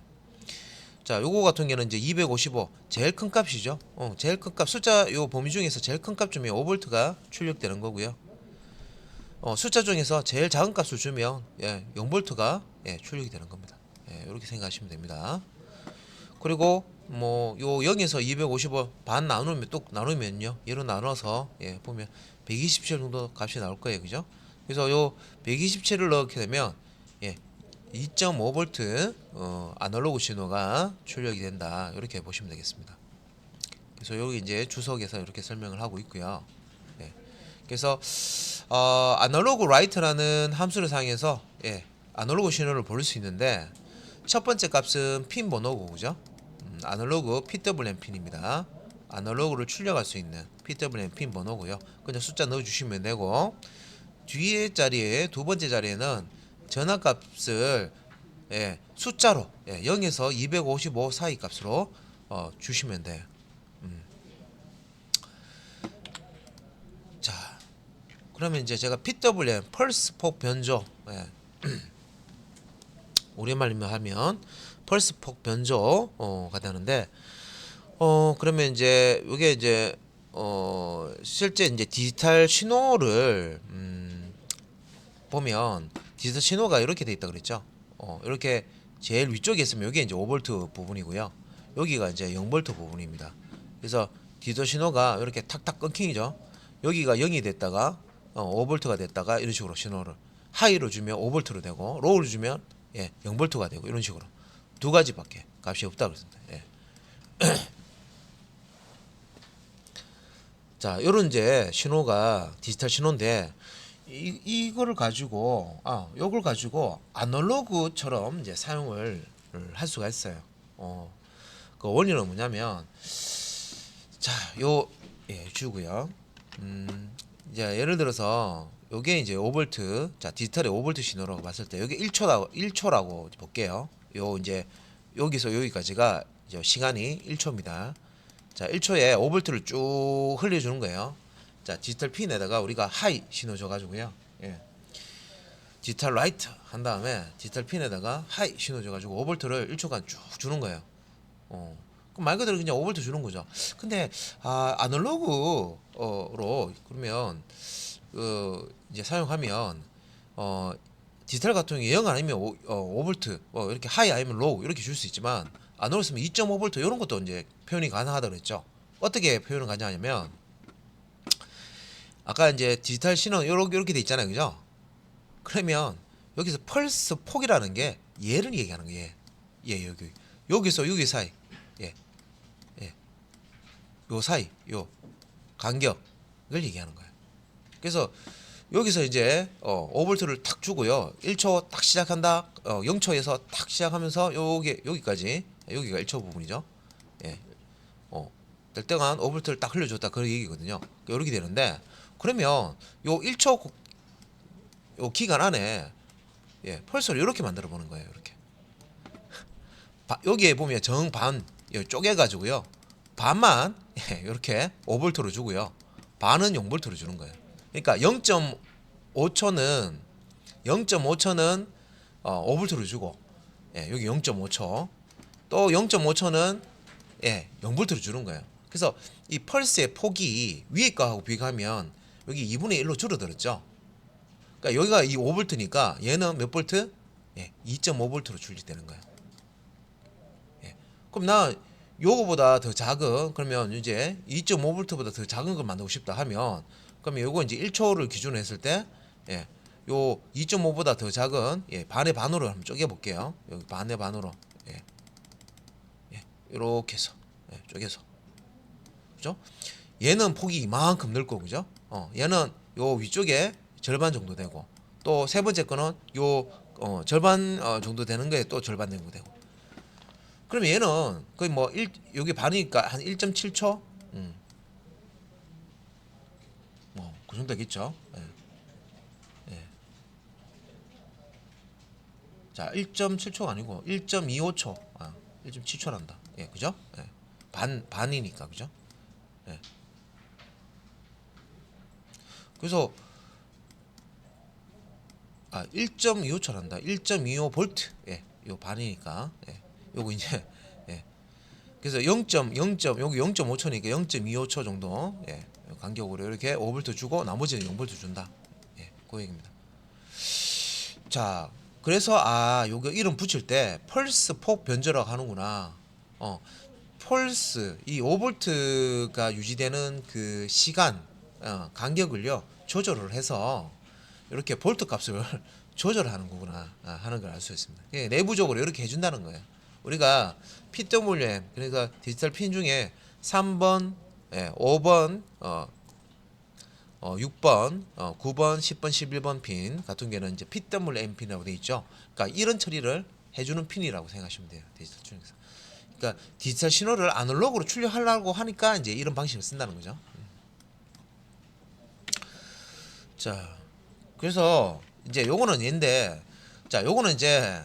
자 요거 같은 경우는 이제 255 제일 큰 값이죠. 제일 큰 값, 숫자 요 범위 중에서 제일 큰 값 주면 5V가 출력되는 거고요. 숫자 중에서 제일 작은 값을 주면 0V가 출력이 되는 겁니다. 이렇게 생각하시면 됩니다. 그리고 뭐 요 0에서 255 반 나누면 또 나누면요, 얘로 나눠서 보면 127 정도 값이 나올 거예요. 그죠? 그래서 요 127을 넣게 되면 2.5V 아날로그 신호가 출력이 된다. 이렇게 보시면 되겠습니다. 그래서 여기 이제 주석에서 이렇게 설명을 하고 있고요. 그래서 아날로그 라이트라는 함수를 사용해서 아날로그 신호를 볼 수 있는데, 첫 번째 값은 핀 번호고, 그죠? 아날로그 PWM 핀입니다. 아날로그를 출력할 수 있는 PWM 핀 번호고요. 그냥 숫자 넣어주시면 되고, 뒤에 자리에 두 번째 자리에는 전압값을 숫자로 0에서 255 사이 값으로 주시면 돼요. 자, 그러면 이제 제가 PWM 펄스 폭 변조, 우리말로 하면 펄스 폭 변조가 되는데, 그러면 이제 이게 이제 실제 이제 디지털 신호를 보면 디지털 신호가 이렇게 돼 있다 그랬죠. 이렇게 제일 위쪽에 있으면 여기 이제 5V 부분이고요. 여기가 이제 0V 부분입니다. 그래서 디지털 신호가 이렇게 탁탁 끊기죠. 여기가 0이 됐다가 5V가 됐다가 이런 식으로 신호를 하이로 주면 5V로 되고, 로우로 주면 0V가 되고, 이런 식으로 두 가지밖에 값이 없다 그랬습니다. 자, 요런 이제 신호가 디지털 신호인데, 이거를 가지고 요걸 가지고 아날로그처럼 이제 사용을 할 수가 있어요. 그 원리는 뭐냐면, 자, 주고요. 이제 예를 들어서 요게 이제 5V, 자 디지털의 5V 신호라고 봤을 때 여기 1초라고 볼게요. 요 이제 여기서 여기까지가 이제 시간이 1초입니다. 자, 1초에 5V를 쭉 흘려주는 거예요. 자, 디지털 핀에다가 우리가 하이 신호 줘가지고요. 디지털 라이트 한 다음에 디지털 핀에다가 하이 신호 줘가지고 5V를 1초간 쭉 주는 거예요. 그럼 말 그대로 그냥 5V 주는 거죠. 근데 아날로그로 그러면 이제 사용하면 디지털 같은 경우에 0 아니면 5V 이렇게 하이 아니면 로우 이렇게 줄 수 있지만, 아날로그 쓰면 2.5V 이런 것도 이제 표현이 가능하다 그랬죠. 어떻게 표현을 가능하냐면, 아까 이제 디지털 신호 이렇게 돼 있잖아요. 그죠? 그러면 여기서 펄스 폭이라는 게 얘를 얘기하는 거예요. 여기서 여기 사이, 요 사이, 요 간격을 얘기하는 거예요. 그래서 여기서 이제 5V를 탁 주고요. 1초 딱 시작한다. 0초에서 딱 시작하면서 여기까지, 여기가 1초 부분이죠. 될 때간 5V를 딱 흘려줬다, 그 얘기거든요. 이렇게 되는데, 그러면 요 1초 요 기간 안에 예, 펄스를 이렇게 만들어 보는 거예요. 이렇게 여기에 보면 정반 쪼개 가지고요. 반만 예, 이렇게 5V로 주고요. 반은 0V로 주는 거예요. 그러니까 0.5초는 0.5초는 5V로 주고 예, 여기 0.5초 또 0.5초는 예, 0V로 주는 거예요. 그래서 이 펄스의 폭이 위에 거하고 비교하면 여기 2분의 1로 줄어들었죠. 그러니까 여기가 이 5V니까 얘는 몇 볼트? 예, 2.5V로 출력되는 거예요. 예. 그럼 나 요거보다 더 작은 그러면 이제 2.5V보다 더 작은 걸 만들고 싶다 하면 그러면 요거 이제 1초를 기준으로 했을 때 예. 요 2.5보다 더 작은 예, 반의 반으로 한번 쪼개 볼게요. 여기 반의 반으로 예. 예. 이렇게 해서 예, 쪼개서 그죠? 얘는 폭이 이만큼 넓고 그죠? 얘는 요 위쪽에 절반 정도 되고 또 세 번째 거는 요 절반 정도 되는 거에 또 절반 정도 되고 그러면 얘는 거의 뭐 여기 반이니까 한 1.7초 뭐그 정도 되겠죠. 예. 예. 자 1.7초가 아니고 1.25초 1.7초란다. 예, 그죠? 예. 반이니까 그죠? 예. 그래서 1.25초란다. 1.25V. 예. 요 반이니까. 예. 요거 이제 예. 그래서 0.0. 여기 0.5초니까 0.25초 정도. 예. 간격으로 이렇게 5V 주고 나머지는 0V 준다. 예. 그 얘기입니다. 자, 그래서 요거 이름 붙일 때 펄스 폭 변조라고 하는구나. 펄스 이 5V가 유지되는 그 시간 간격을요 조절을 해서 이렇게 볼트 값을 조절하는 거구나 하는 걸 알 수 있습니다. 예, 내부적으로 이렇게 해준다는 거예요. 우리가 PWM 그러니까 디지털 핀 중에 3번, 예, 5번, 6번, 9번, 10번, 11번 핀 같은 경우는 이제 PWM 핀이라고 되어 있죠. 그러니까 이런 처리를 해주는 핀이라고 생각하시면 돼요. 디지털 중에서. 그러니까 디지털 신호를 아날로그로 출력하려고 하니까 이제 이런 방식을 쓴다는 거죠. 자, 그래서 이제 요거는 얘인데, 자, 요거는 이제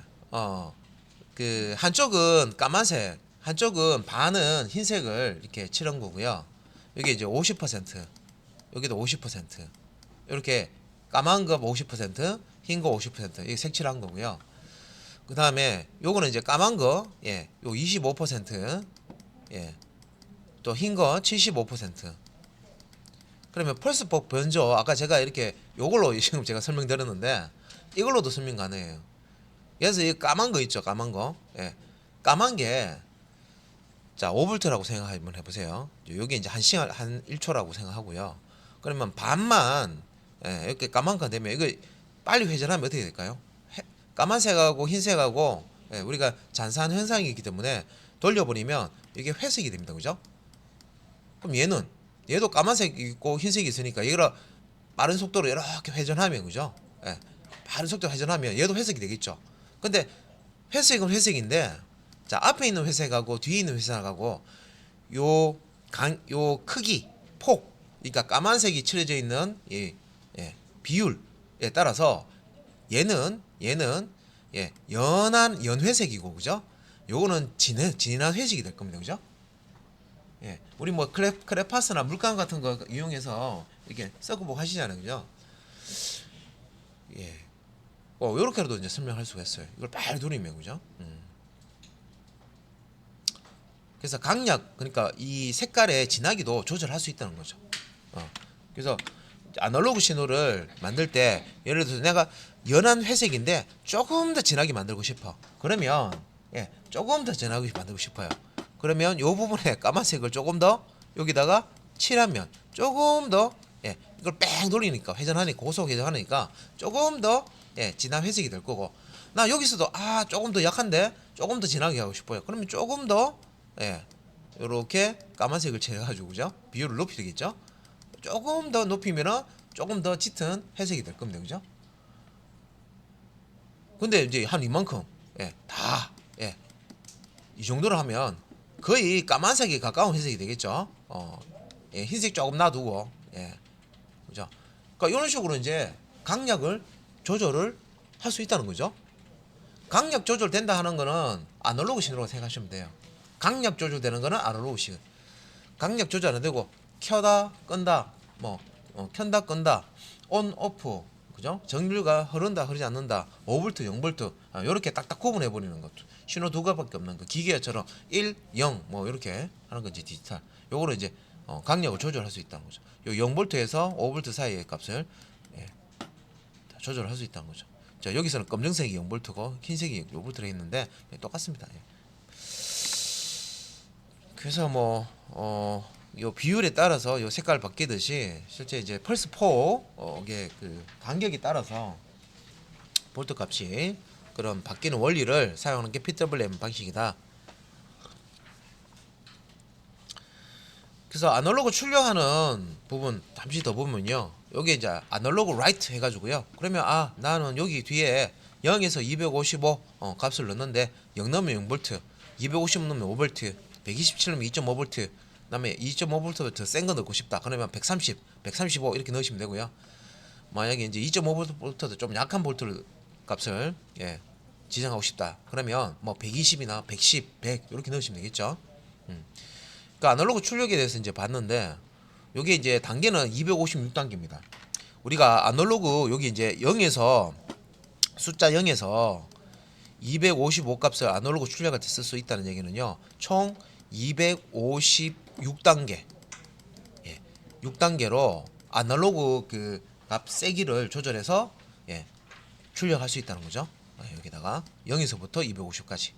그 한쪽은 까만색, 한쪽은 반은 흰색을 이렇게 칠한 거고요. 여기 이제 50%, 여기도 50%, 이렇게 까만 거 50%, 흰 거 50%, 이게 색칠한 거고요. 그 다음에 요거는 이제 까만 거, 예, 요 25%, 예, 또 흰 거 75%. 그러면 펄스폭 변조, 아까 제가 이렇게 요걸로 지금 제가 설명드렸는데 이걸로도 설명 가능해요. 그래서 이 까만 거 있죠, 까만 거, 예, 까만 게 자 5V라고 생각하면 해보세요. 여기 이제 한 시간 한 1초라고 생각하고요. 그러면 반만 예, 이렇게 까만 거 되면 이거 빨리 회전하면 어떻게 될까요? 까만색하고 흰색하고 예, 우리가 잔산 현상이 있기 때문에 돌려버리면 이게 회색이 됩니다. 그죠? 그럼 얘도 까만색이 있고 흰색이 있으니까 얘를 빠른 속도로 이렇게 회전하면 그죠? 예, 빠른 속도로 회전하면 얘도 회색이 되겠죠. 근데 회색은 회색인데 자 앞에 있는 회색하고 뒤에 있는 회색하고 요 크기 폭 그러니까 까만색이 칠해져 있는 이 비율에 따라서 얘는 예, 연한 연회색이고 그죠? 요거는 진한 회색이 될 겁니다. 그죠? 예. 우리 뭐 크레파스나 물감 같은 거 이용해서 이렇게 섞어보고 하시잖아요. 그죠? 예. 요렇게라도 이제 설명할 수가 있어요. 이걸 빨리 누리면 그죠? 그래서 강약 그러니까 이 색깔의 진하기도 조절할 수 있다는 거죠. 그래서 아날로그 신호를 만들 때 예를 들어서 내가 연한 회색인데 조금 더 진하게 만들고 싶어. 그러면 예, 조금 더 진하게 만들고 싶어요. 그러면 요 부분에 까만색을 조금 더 여기다가 칠하면 조금 더 예, 이걸 뺑 돌리니까 회전하니까 고속 회전하니까 조금 더 예, 진한 회색이 될 거고 나 여기서도 조금 더 약한데 조금 더 진하게 하고 싶어요. 그러면 조금 더 예, 요렇게 까만색을 칠해가지고 그죠? 비율을 높이 되겠죠? 조금 더 높이면은 조금 더 짙은 회색이 될 겁니다. 그죠? 근데 이제 한 이만큼 예, 다 예, 이 정도로 하면 거의 까만색에 가까운 회색이 되겠죠. 예, 흰색 조금 놔두고 예, 그죠? 그러니까 이런 식으로 이제 강약을 조절을 할 수 있다는 거죠. 강약 조절된다 하는 거는 아날로그 신호라고 생각하시면 돼요. 강약 조절되는 거는 아날로그 신. 강약 조절 안 되고 켜다 끈다 뭐 켠다 끈다 온 오프 그죠? 전류가 흐른다 흐르지 않는다 5V 0V 요렇게 딱딱 구분해 버리는 것. 신호 두 가지밖에 없는 거. 기계처럼 1, 0 뭐 이렇게 하는 거지 디지털. 요거는 이제 강약을 조절할 수 있다는 거죠. 요 0V에서 5V 사이의 값을 예, 조절할 수 있다는 거죠. 자, 여기서는 검정색이 0V고 흰색이 5V가 있는데 똑같습니다. 예. 그래서 뭐 요 비율에 따라서 요 색깔 바뀌듯이 실제 이제 펄스 4 이게 그 간격에 따라서 볼트 값이 그런 바뀌는 원리를 사용하는 게 PWM 방식이다. 그래서 아날로그 출력하는 부분 잠시 더 보면요. 여기 이제 아날로그 라이트 해가지고요. 그러면 나는 여기 뒤에 0에서 255 값을 넣는데 0 넣으면 0V, 250 넣으면 5V, 127 넣으면 2.5V, 그다음에 2.5V부터 더 센 거 넣고 싶다. 그러면 130, 135 이렇게 넣으시면 되고요. 만약에 이제 2.5V부터 좀 약한 볼트 값을 지정하고 싶다. 그러면 뭐 120이나 110, 100 이렇게 넣으시면 되겠죠. 그 아날로그 출력에 대해서 이제 봤는데 요게 이제 단계는 256단계입니다. 우리가 아날로그 여기 이제 0에서 숫자 0에서 255 값을 아날로그 출력할 때 쓸 수 있다는 얘기는요. 총 256단계. 6단계로 아날로그 그 값 세기를 조절해서 출력할 수 있다는 거죠. 여기다가 0에서부터 250까지.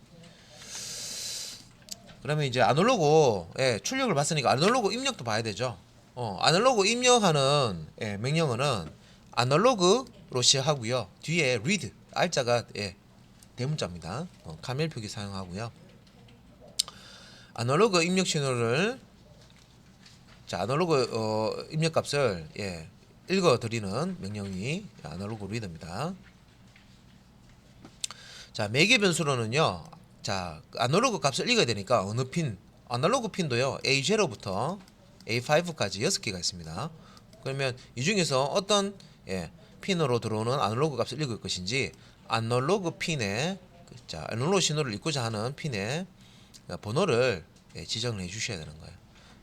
그러면 이제 아날로그 출력을 봤으니까 아날로그 입력도 봐야 되죠. 아날로그 입력하는 명령어는 아날로그로 시작하고요. 뒤에 read R자가 대문자입니다. 카멜 표기 사용하고요. 아날로그 입력 신호를 아날로그 입력 값을 읽어 드리는 명령이 아날로그 리더입니다. 자, 매개 변수로는요. 자, 아날로그 값을 읽어야 되니까 어느 핀, 아날로그 핀도요. A0부터 A5까지 6개가 있습니다. 그러면 이 중에서 어떤 핀으로 들어오는 아날로그 값을 읽을 것인지 아날로그 핀에 아날로그 신호를 읽고자 하는 핀의 번호를 지정을 해 주셔야 되는 거예요.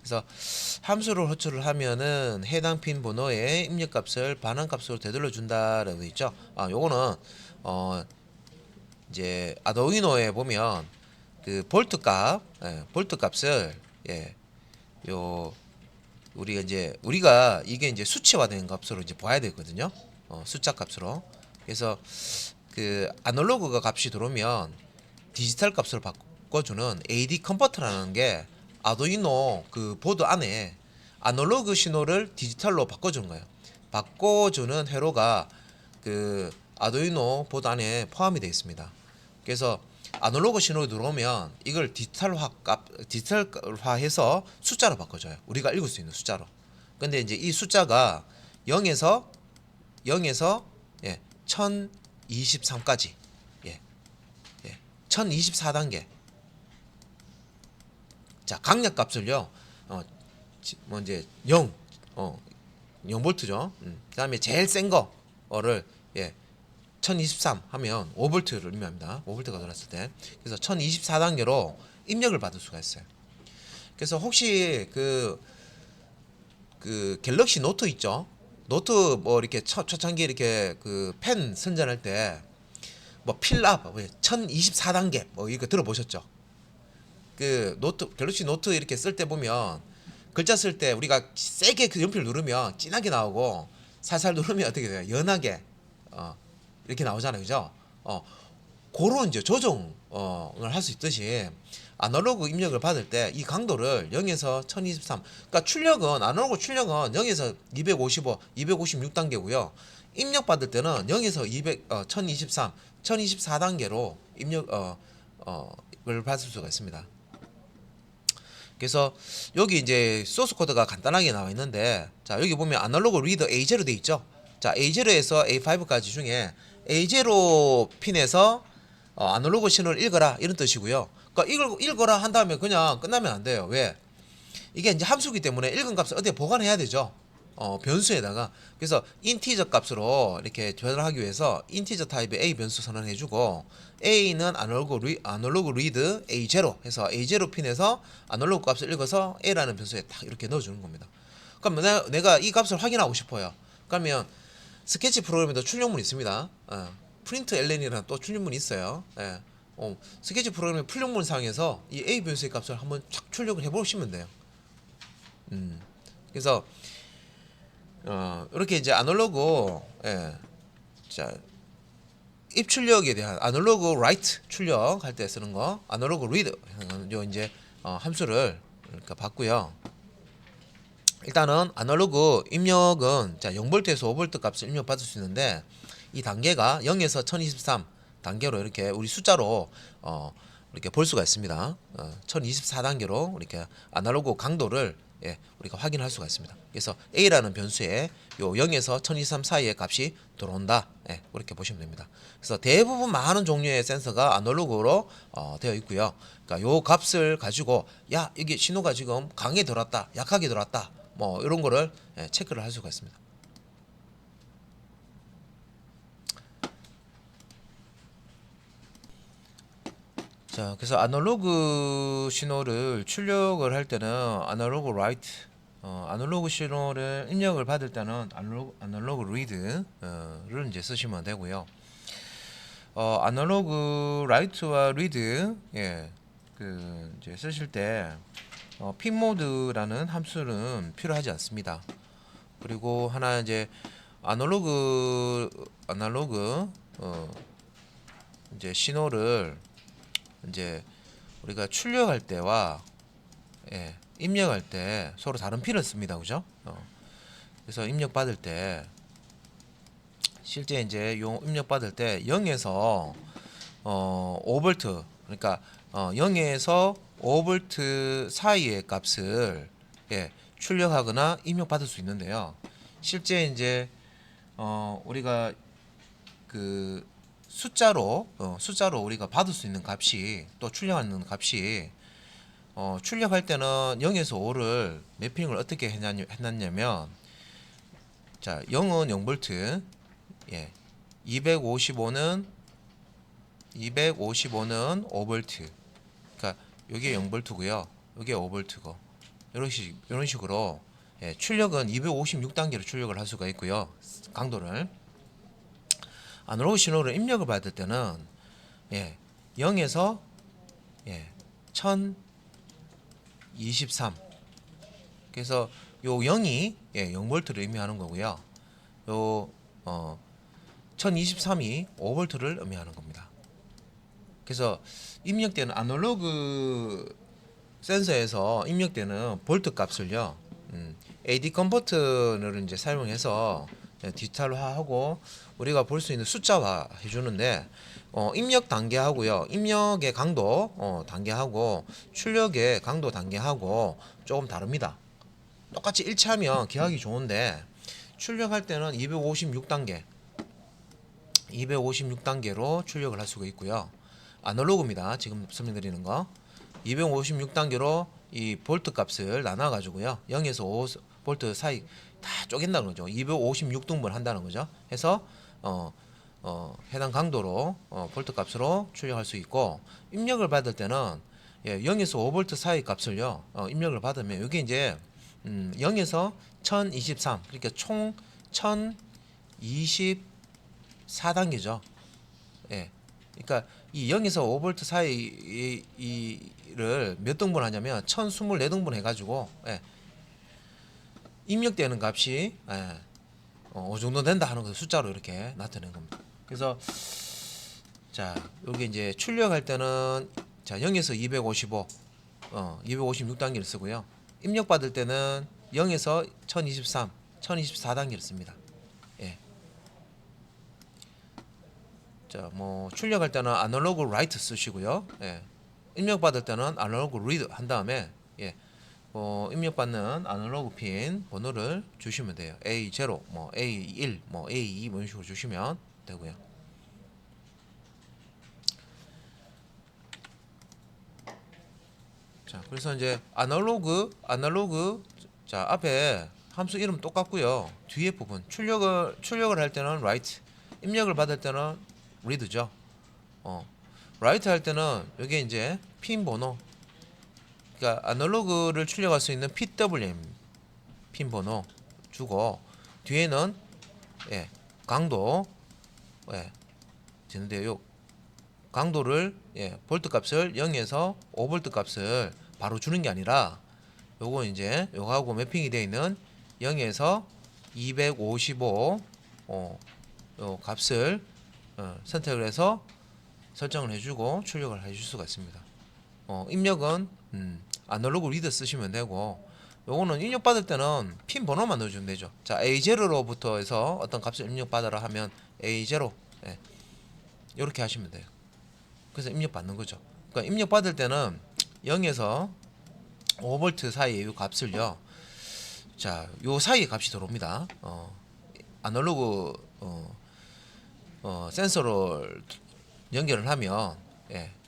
그래서 함수를 호출을 하면은 해당 핀 번호의 입력 값을 반환 값으로 되돌려 준다라고 되어 있죠. 요거는 이제 아두이노에 보면 그 볼트 값을 우리가 이게 이제 수치화된 값으로 이제 봐야 되거든요. 숫자 값으로. 그래서 그 아날로그가 값이 들어오면 디지털 값으로 바꿔주는 AD 컨버터라는 게 아두이노 그 보드 안에 아날로그 신호를 디지털로 바꿔주는 거예요. 바꿔주는 회로가 그 아두이노 보드 안에 포함이 되어 있습니다. 그래서 아날로그 신호가 들어오면 이걸 디지털화해서 숫자로 바꿔줘요. 우리가 읽을 수 있는 숫자로. 근데 이제 이 숫자가 0에서 1023까지 1024단계. 자, 강약 값을요. 이제 0V죠. 그다음에 제일 센 거를 1023 하면 5V를 의미합니다. 5V가 돌았을 때. 그래서 1024단계로 입력을 받을 수가 있어요. 그래서 혹시 그 갤럭시 노트 있죠? 노트 뭐 이렇게 초창기 이렇게 그 펜 선전할 때 뭐 필랍 1024단계 뭐 이거 들어보셨죠? 그 노트 갤럭시 노트 이렇게 쓸 때 보면 글자 쓸 때 우리가 세게 그 연필 누르면 진하게 나오고 살살 누르면 어떻게 돼요? 연하게 이렇게 나오잖아요, 그죠? 그런 이제 조정을 할 수 있듯이 아날로그 입력을 받을 때 이 강도를 0에서 1023. 그러니까 출력은 아날로그 출력은 0에서 255, 256단계고요. 입력 받을 때는 0에서 1023, 1024단계로 입력을 받을 수가 있습니다. 그래서 여기 이제 소스 코드가 간단하게 나와 있는데 자, 여기 보면 아날로그 리더 A0 돼 있죠. 자, A0에서 A5까지 중에 A0 핀에서 아날로그 신호를 읽어라 이런 뜻이고요. 그러니까 읽어라 한 다음에 그냥 끝나면 안 돼요. 왜? 이게 이제 함수기 때문에 읽은 값을 어디에 보관해야 되죠. 변수에다가 그래서 인티저 값으로 이렇게 변환하기 위해서 인티저 타입의 A 변수 선언해주고 A는 아날로그 리드 A0 해서 A0 핀에서 아날로그 값을 읽어서 A라는 변수에 딱 이렇게 넣어주는 겁니다. 그럼 내가 이 값을 확인하고 싶어요. 그러면 스케치 프로그램에도 출력문이 있습니다. 프린트 ln이라는 또 출력문이 있어요. 스케치 프로그램의 출력문 사용해서 이 A 변수의 값을 한번 착 출력을 해보시면 돼요. 그래서 이렇게 이제 아날로그 자 입출력에 대한 아날로그 라이트 출력할 때 쓰는 거 아날로그 리드 요 이제 함수를 그러니까 받고요. 일단은 아날로그 입력은 자 0V에서 5V 값을 입력 받을 수 있는데 이 단계가 0에서 1023 단계로 이렇게 우리 숫자로 이렇게 볼 수가 있습니다. 1024단계로 이렇게 아날로그 강도를 우리가 확인할 수가 있습니다. 그래서 A라는 변수에 요 0에서 1023 사이의 값이 들어온다. 그렇게 보시면 됩니다. 그래서 대부분 많은 종류의 센서가 아날로그로 되어 있고요. 그러니까 요 값을 가지고 야 이게 신호가 지금 강하게 들어왔다, 약하게 들어왔다, 뭐 이런 거를 체크를 할 수가 있습니다. 자, 그래서 아날로그 신호를 출력을 할 때는 아날로그 라이트, 아날로그 신호를 입력을 받을 때는 아날로그 리드를 이제 쓰시면 되고요. 아날로그 라이트와 리드, 그 이제 쓰실 때 핀 모드라는 함수는 필요하지 않습니다. 그리고 하나 이제 아날로그 이제 신호를 이제 우리가 출력할 때와 입력할 때 서로 다른 핀을 씁니다. 그죠? 그래서 입력 받을 때 실제 이제 요 입력 받을 때 0에서 5V 그러니까 0에서 5V 사이의 값을 출력하거나 입력 받을 수 있는데요. 실제 이제 우리가 그 숫자로 우리가 받을 수 있는 값이 또 출력하는 값이 출력할 때는 0에서 5를 매핑을 어떻게 해놨냐면 자 0은 0V 255는 5V 그러니까 여기에 0V고요 여기에 5V고 이런 식으로 출력은 256단계로 출력을 할 수가 있고요. 강도를 아날로그 신호를 입력을 받을 때는 0에서 1023 그래서 요 0이 0V를 의미하는 거고요. 요 1023이 5V를 의미하는 겁니다. 그래서 입력되는 아날로그 센서에서 입력되는 볼트 값을요. AD 컨버터를 이제 사용해서 디지털화하고 우리가 볼 수 있는 숫자화 해주는데 입력 단계하고요 입력의 강도 단계하고 출력의 강도 단계하고 조금 다릅니다. 똑같이 일치하면 기하기 좋은데 출력할 때는 256단계로 출력을 할 수가 있고요. 아날로그입니다. 지금 설명드리는 거 256단계로 이 볼트 값을 나눠 가지고요 0에서 5V 사이 다 쪼갠다는 거죠. 256등분 한다는 거죠. 해서 해당 강도로 볼트 값으로 출력할 수 있고 입력을 받을 때는 0에서 5V 사이 값을요 입력을 받으면 이게 이제 0에서 1023 그러니까 총 1024단계죠. 그러니까 이 0에서 5V 사이를 몇 등분 하냐면 1024등분 해가지고 입력되는 값이 어느 정도 된다 하는 것을 숫자로 이렇게 나타낸 겁니다. 그래서 자 여기 이제 출력할 때는 자 0에서 255 256단계를 쓰고요. 입력 받을 때는 0에서 1023 1024단계를 씁니다. 자, 뭐 출력할 때는 아날로그 라이트 쓰시고요. 입력 받을 때는 아날로그 리드 한 다음에 입력 받는 아날로그 핀 번호를 주시면 돼요. A0, 뭐 A1, 뭐 A2 뭐 이런 식으로 주시면 되고요. 자, 그래서 이제 아날로그 자 앞에 함수 이름 똑같고요. 뒤에 부분 출력을 할 때는 write, 입력을 받을 때는 read죠. write 할 때는 여기 이제 핀 번호, 그러니까 아날로그를 출력할 수 있는 PWM 핀 번호 주고, 뒤에는 강도 되는데요. 강도를 볼트 값을 0에서 5볼트 값을 바로 주는 게 아니라 요거 이제 요거하고 매핑이 되어 있는 0에서 255 요 값을 선택을 해서 설정을 해주고 출력을 해줄 수가 있습니다. 입력은 아날로그 리더 쓰시면 되고, 요거는 입력 받을 때는 핀 번호만 넣어주면 되죠. 자, A0로부터 해서 어떤 값을 입력 받으라 하면 A0 이렇게 하시면 돼요. 그래서 입력 받는 거죠. 그러니까 입력 받을 때는 0에서 5V 사이의 이 값을요. 자, 요 사이의 값이 들어옵니다. 아날로그 센서를 연결을 하면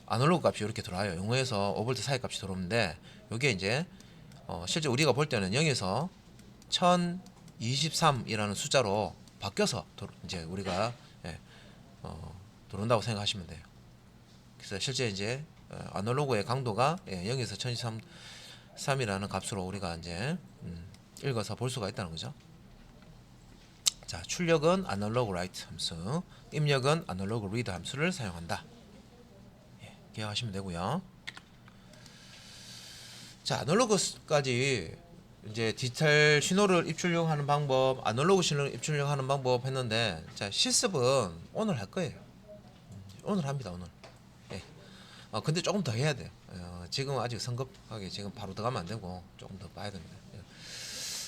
아날로그 값이 이렇게 들어와요. 0에서 5V 사이 값이 들어오는데, 요게 이제 실제 우리가 볼 때는 0에서 1023이라는 숫자로 바뀌어서 이제 우리가 들어온다고 생각하시면 돼요. 그래서 실제 이제 아날로그의 강도가 0에서 1023이라는 값으로 우리가 이제 읽어서 볼 수가 있다는 거죠. 자, 출력은 아날로그 write 함수, 입력은 아날로그 read 함수를 사용한다. 기억하시면 되고요. 자, 아날로그까지 이제 디지털 신호를 입출력하는 방법, 아날로그 신호를 입출력하는 방법 했는데, 자, 실습은 오늘 할 거예요. 오늘 합니다, 오늘. 근데 조금 더 해야 돼요. 지금 아직 성급하게 지금 바로 들어가면 안 되고 조금 더 봐야 됩니다.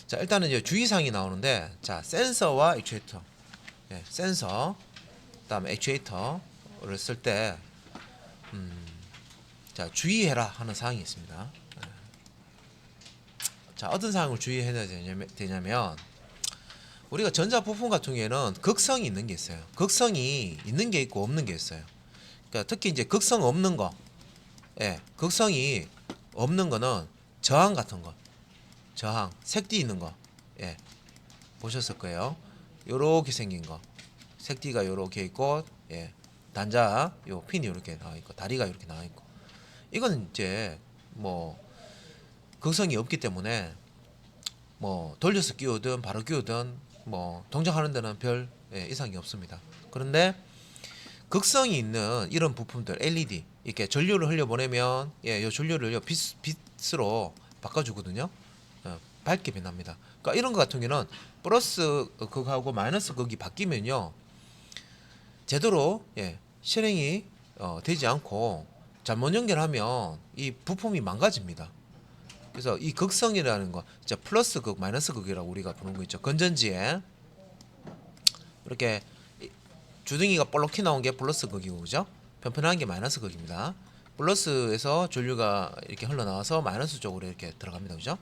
자, 일단은 이제 주의사항이 나오는데, 자, 센서와 액추에이터, 센서, 그다음에 액추에이터를 쓸 때, 자, 주의해라 하는 사항이 있습니다. 자, 어떤 사항을 주의해야 되냐면, 우리가 전자 부품 같은 경우에는 극성이 있는 게 있어요. 극성이 있는 게 있고 없는 게 있어요. 그러니까 특히 이제 극성 없는 거, 극성이 없는 거는 저항 같은 거, 저항, 색띠 있는 거, 보셨을 거예요. 요렇게 생긴 거, 색띠가 요렇게 있고, 단자, 요 핀이 요렇게 나와 있고, 다리가 요렇게 나와 있고, 이건 이제 뭐 극성이 없기 때문에 뭐 돌려서 끼우든 바로 끼우든 뭐 동작하는 데는 별 이상이 없습니다. 그런데 극성이 있는 이런 부품들, LED 이렇게 전류를 흘려보내면 이 전류를 빛으로 바꿔주거든요. 밝게 변합니다. 그러니까 이런 것 같은 경우는 플러스 극하고 마이너스 극이 바뀌면요, 제대로 실행이 되지 않고 잘못 연결하면 이 부품이 망가집니다. 그래서 이 극성이라는 거, 진짜 플러스 극, 마이너스 극이라고 우리가 부르는 거 있죠. 건전지에 이렇게 주둥이가 볼록히 나온 게 플러스 극이고, 그죠? 편편한 게 마이너스 극입니다. 플러스에서 전류가 이렇게 흘러나와서 마이너스 쪽으로 이렇게 들어갑니다, 그죠?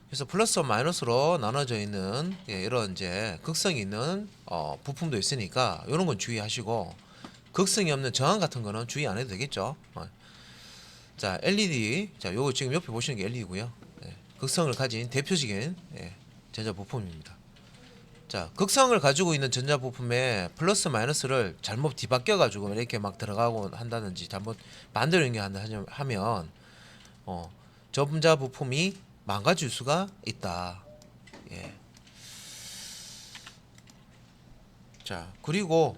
그래서 플러스와 마이너스로 나눠져 있는 이런 이제 극성이 있는 부품도 있으니까 이런 건 주의하시고, 극성이 없는 저항 같은 거는 주의 안 해도 되겠죠. 자, LED, 자, 요거 지금 옆에 보시는 게 LED고요. 극성을 가진 대표적인 전자 부품입니다. 자, 극성을 가지고 있는 전자 부품에 플러스 마이너스를 잘못 뒤바뀌어 가지고 이렇게 막 들어가고 한다든지 잘못 반대로 연결한다 하면 전자 부품이 망가질 수가 있다. 자, 그리고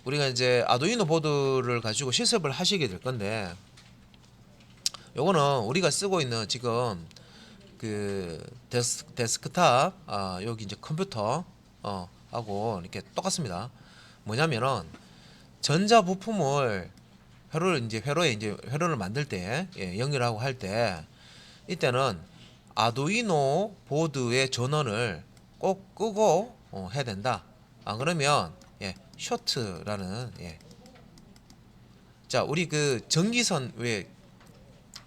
우리가 이제 아두이노 보드를 가지고 실습을 하시게 될 건데, 요거는 우리가 쓰고 있는 지금 그 데스크탑 여기 이제 컴퓨터 하고 이렇게 똑같습니다. 뭐냐면은 전자 부품을 회로를 만들 때 연결하고 할 때, 이때는 아두이노 보드의 전원을 꼭 끄고 해야 된다. 안 그러면 쇼트라는 자, 우리 그 전기선 왜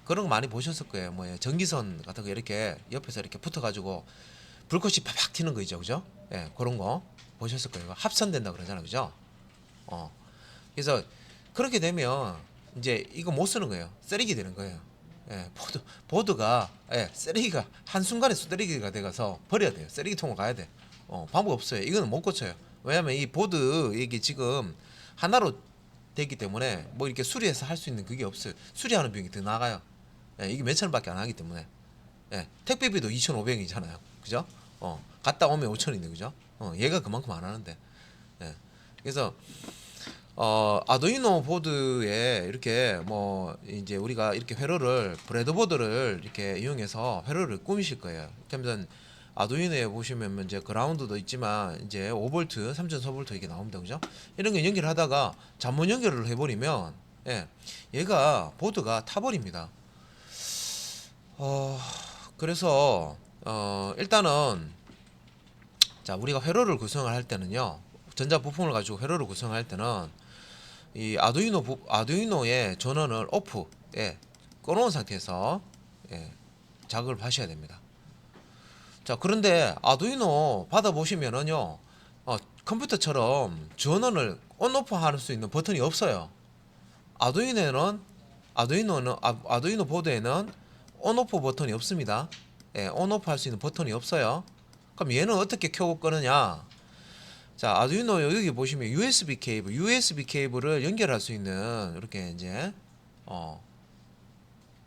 그런 거 많이 보셨을 거예요. 뭐 전기선 같은 거 이렇게 옆에서 이렇게 붙어가지고 불꽃이 팍팍 튀는 거 있죠, 그죠? 그런 거 보셨을 거예요. 합선된다 그러잖아요, 그죠? 그래서 그렇게 되면 이제 이거 못 쓰는 거예요. 쓰레기 되는 거예요. 예, 보드가 예, 쓰레기가 한순간에 쓰레기가 돼가서 버려야 돼요. 쓰레기통을 가야 돼. 방법 없어요. 이거는 못 고쳐요. 왜냐면 이 보드 이게 지금 하나로 되기 때문에 뭐 이렇게 수리해서 할 수 있는 그게 없어요. 수리하는 비용이 더 나가요. 예, 이게 몇천 원밖에 안 하기 때문에. 예, 택배비도 2,500원이잖아요. 그죠? 갔다 오면 5,000원인데 그죠? 얘가 그만큼 안 하는데. 예. 그래서 아두이노 보드에 이렇게 뭐 이제 우리가 이렇게 회로를 브레드보드를 이렇게 이용해서 회로를 꾸미실 거예요. 그러면 아두이노에 보시면 이제 그라운드도 있지만 이제 5V, 3.4V 이게 나옵니다. 그죠? 이런 게 연결하다가 잔문 연결을 해버리면 예, 얘가 보드가 타버립니다. 그래서 일단은 자 우리가 회로를 구성을 할 때는요 전자 부품을 가지고 회로를 구성할 때는 이 아두이노의 전원을 오프에 꺼놓은 상태에서 예, 작업을 하셔야 됩니다. 자 그런데 아두이노 받아보시면은요 컴퓨터처럼 전원을 온오프 할 수 있는 버튼이 없어요. 아두이노는 아두이노 보드에는 온오프 버튼이 없습니다. 예, 온오프 할 수 있는 버튼이 없어요. 그럼 얘는 어떻게 켜고 끄느냐? 자, 아두이노 여기 보시면 USB 케이블을 연결할 수 있는 이렇게 이제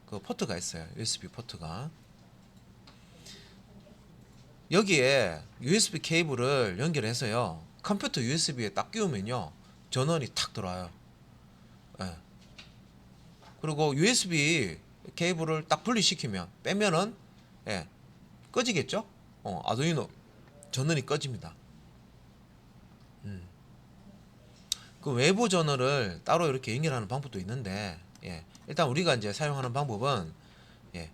그 포트가 있어요. USB 포트가. 여기에 USB 케이블을 연결해서요. 컴퓨터 USB에 딱 끼우면요. 전원이 탁 들어와요. 예. 그리고 USB 케이블을 딱 분리시키면 빼면은 예, 꺼지겠죠? 아두이노 전원이 꺼집니다. 그 외부 전원을 따로 이렇게 연결하는 방법도 있는데 예, 일단 우리가 이제 사용하는 방법은 예,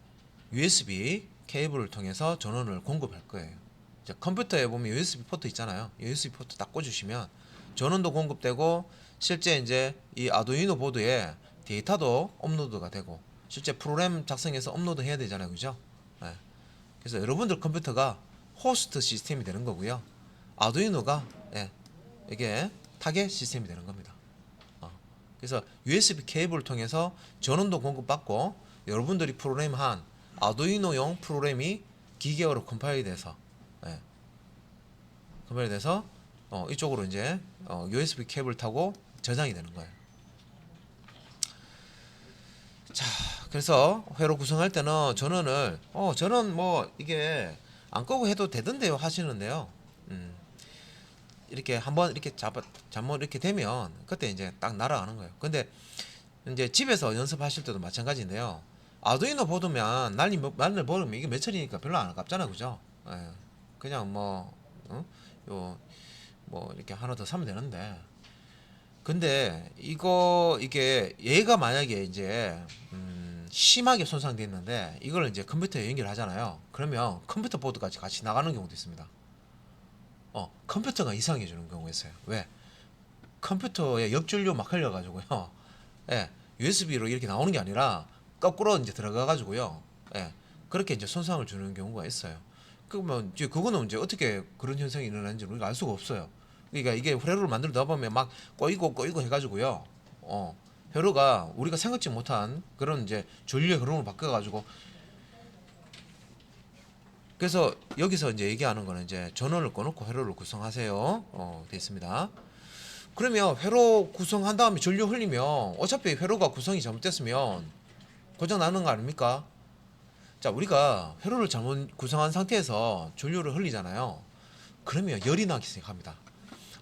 USB 케이블을 통해서 전원을 공급할 거예요. 이제 컴퓨터에 보면 USB 포트 있잖아요. USB 포트 딱 꽂으시면 전원도 공급되고 실제 이제 이 아두이노 보드에 데이터도 업로드가 되고 실제 프로그램 작성해서 업로드 해야 되잖아요. 그죠? 예. 그래서 여러분들 컴퓨터가 호스트 시스템이 되는 거고요. 아두이노가 예, 이게 타겟 시스템이 되는 겁니다. 그래서 USB 케이블을 통해서 전원도 공급받고 여러분들이 프로그램한 아두이노용 프로그램이 기계어로 컴파일이 돼서 예, 컴파일이 돼서 이쪽으로 이제 USB 케이블 타고 저장이 되는 거예요. 자, 그래서 회로 구성할 때는 전원을 전원 뭐 이게 안 끄고 해도 되던데요 하시는데요. 이렇게 한번 이렇게 잘못 이렇게 되면 그때 이제 딱 날아가는 거예요. 근데 이제 집에서 연습하실 때도 마찬가지인데요. 아두이노 보드면 날리 버리면 이게 몇천이니까 별로 안 아깝잖아, 그죠? 예. 그냥 뭐 뭐 이렇게 하나 더 사면 되는데. 근데 이게 얘가 만약에 이제 심하게 손상돼 있는데 이걸 이제 컴퓨터에 연결하잖아요. 그러면 컴퓨터 보드까지 같이 나가는 경우도 있습니다. 컴퓨터가 이상해지는 경우가 있어요. 왜? 컴퓨터에 역전류 막 흘려가지고요. 예, USB로 이렇게 나오는 게 아니라 거꾸로 이제 들어가가지고요. 예, 그렇게 이제 손상을 주는 경우가 있어요. 그러면 이제 그거는 이제 어떻게 그런 현상이 일어나는지 우리가 알 수가 없어요. 그러니까 이게 회로를 만들어 다 보면 막 꼬이고 해가지고요. 회로가 우리가 생각지 못한 그런 이제 전류의 흐름을 바꿔가지고 그래서 여기서 이제 얘기하는 거는 이제 전원을 꺼놓고 회로를 구성하세요. 돼 있습니다. 그러면 회로 구성한 다음에 전류 흘리면 어차피 회로가 구성이 잘못됐으면 고장 나는 거 아닙니까? 자, 우리가 회로를 잘못 구성한 상태에서 전류를 흘리잖아요. 그러면 열이 나기 시작합니다.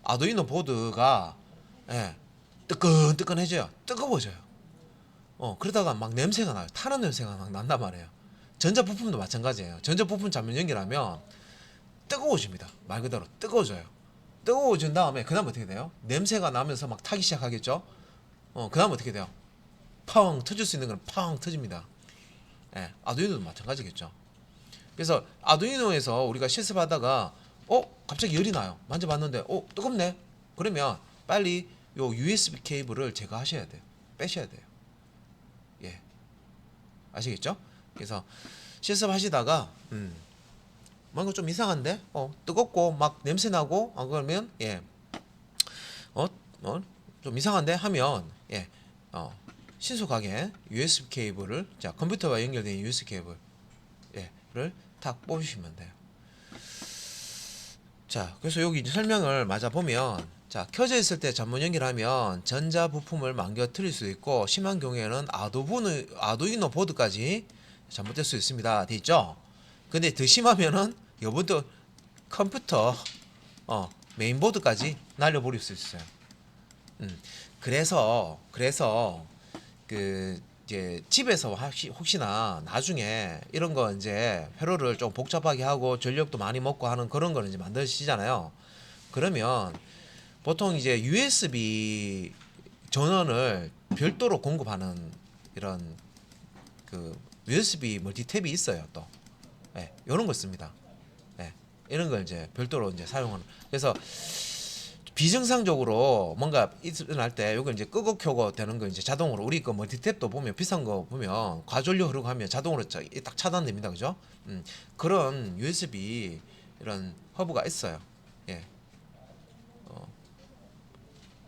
아두이노 보드가 예, 뜨끈뜨끈해져요. 뜨거워져요. 그러다가 막 냄새가 나요. 타는 냄새가 막 난단 말이에요. 전자부품도 마찬가지예요. 전자부품 잘못 연결하면 뜨거워집니다. 말 그대로 뜨거워져요. 뜨거워진 다음에 그 다음 어떻게 돼요? 냄새가 나면서 막 타기 시작하겠죠? 그 다음 어떻게 돼요? 펑 터질 수 있는 건 펑 터집니다. 예, 아두이노도 마찬가지겠죠. 그래서 아두이노에서 우리가 실습하다가 갑자기 열이 나요. 만져봤는데 뜨겁네. 그러면 빨리 요 USB 케이블을 제거하셔야 돼요. 빼셔야 돼요. 예, 아시겠죠? 그래서 실습하시다가 뭔가 좀 이상한데 뜨겁고 막 냄새 나고 안 그러면 좀 이상한데 하면 신속하게 USB 케이블을 자 컴퓨터와 연결된 USB 케이블 를 탁 뽑으시면 돼요. 자 그래서 여기 이제 설명을 맞아 보면 자 켜져 있을 때 잘못 연결하면 전자 부품을 망가뜨릴 수 있고 심한 경우에는 아두이노 보드까지 잘못될 수 있습니다. 돼 있죠? 근데 더 심하면은 이번도 컴퓨터 메인보드까지 날려버릴 수 있어요. 그래서 그 이제 집에서 혹시나 나중에 이런 거 이제 회로를 좀 복잡하게 하고 전력도 많이 먹고 하는 그런 거는 이제 만드시잖아요. 그러면 보통 이제 USB 전원을 별도로 공급하는 이런 그 USB 멀티탭이 있어요. 또 이런 거 씁니다. 이런 걸 이제 별도로 이제 사용하는. 그래서 비정상적으로 뭔가 일어날 때 이걸 이제 끄고 켜고 되는 거 이제 자동으로 우리 그 멀티탭도 보면 비싼 거 보면 과전류 흐르고 하면 자동으로 딱 차단됩니다. 그죠? 그런 USB 이런 허브가 있어요. 예.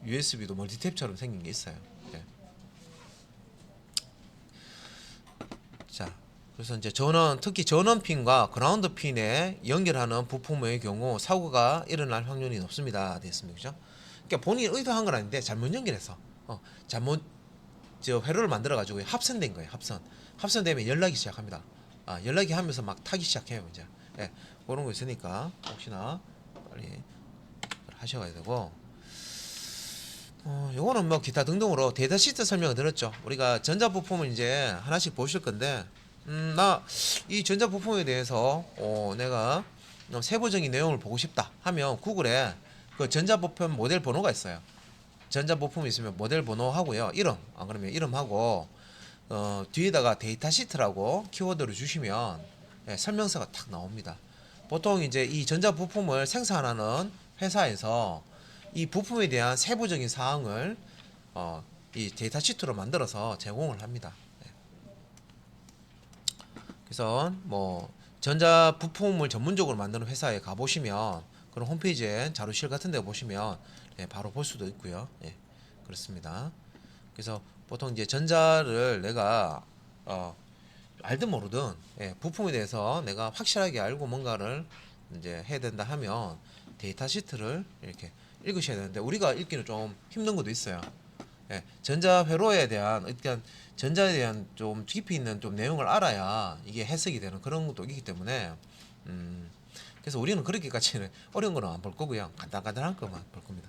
USB도 멀티탭처럼 생긴 게 있어요. 예. 자, 그래서 이제 전원, 특히 전원 핀과 그라운드 핀에 연결하는 부품의 경우 사고가 일어날 확률이 높습니다. 됐습니다. 그죠? 그러니까 본인이 의도한 건 아닌데 잘못 연결해서 잘못 회로를 만들어 가지고 합선된 거예요. 합선되면 연락이 시작합니다. 연락이 하면서 막 타기 시작해요. 이제 그런 거 있으니까 혹시나 빨리 하셔야 되고 요거는 뭐 기타 등등으로 데이터 시트 설명을 드렸죠. 우리가 전자 부품을 이제 하나씩 보실 건데 나 이 전자 부품에 대해서 내가 세부적인 내용을 보고 싶다 하면 구글에 그 전자 부품 모델 번호가 있어요. 전자 부품이 있으면 모델 번호하고요. 이름 안 그러면 이름하고 뒤에다가 데이터 시트라고 키워드를 주시면 설명서가 탁 나옵니다. 보통 이제 이 전자 부품을 생산하는 회사에서 이 부품에 대한 세부적인 사항을 이 데이터 시트로 만들어서 제공을 합니다. 그래서 뭐 전자 부품을 전문적으로 만드는 회사에 가 보시면 그런 홈페이지에 자료실 같은 데 보시면 바로 볼 수도 있고요. 그렇습니다. 그래서 보통 이제 전자를 내가 알든 모르든 부품에 대해서 내가 확실하게 알고 뭔가를 이제 해야 된다 하면 데이터 시트를 이렇게 읽으셔야 되는데 우리가 읽기는 좀 힘든 것도 있어요. 전자 회로에 대한 일단 전자에 대한 좀 깊이 있는 좀 내용을 알아야 이게 해석이 되는 그런 것도 있기 때문에 그래서 우리는 그렇게까지는 어려운 거는 안 볼 거고요. 간단간단한 것만 볼 겁니다.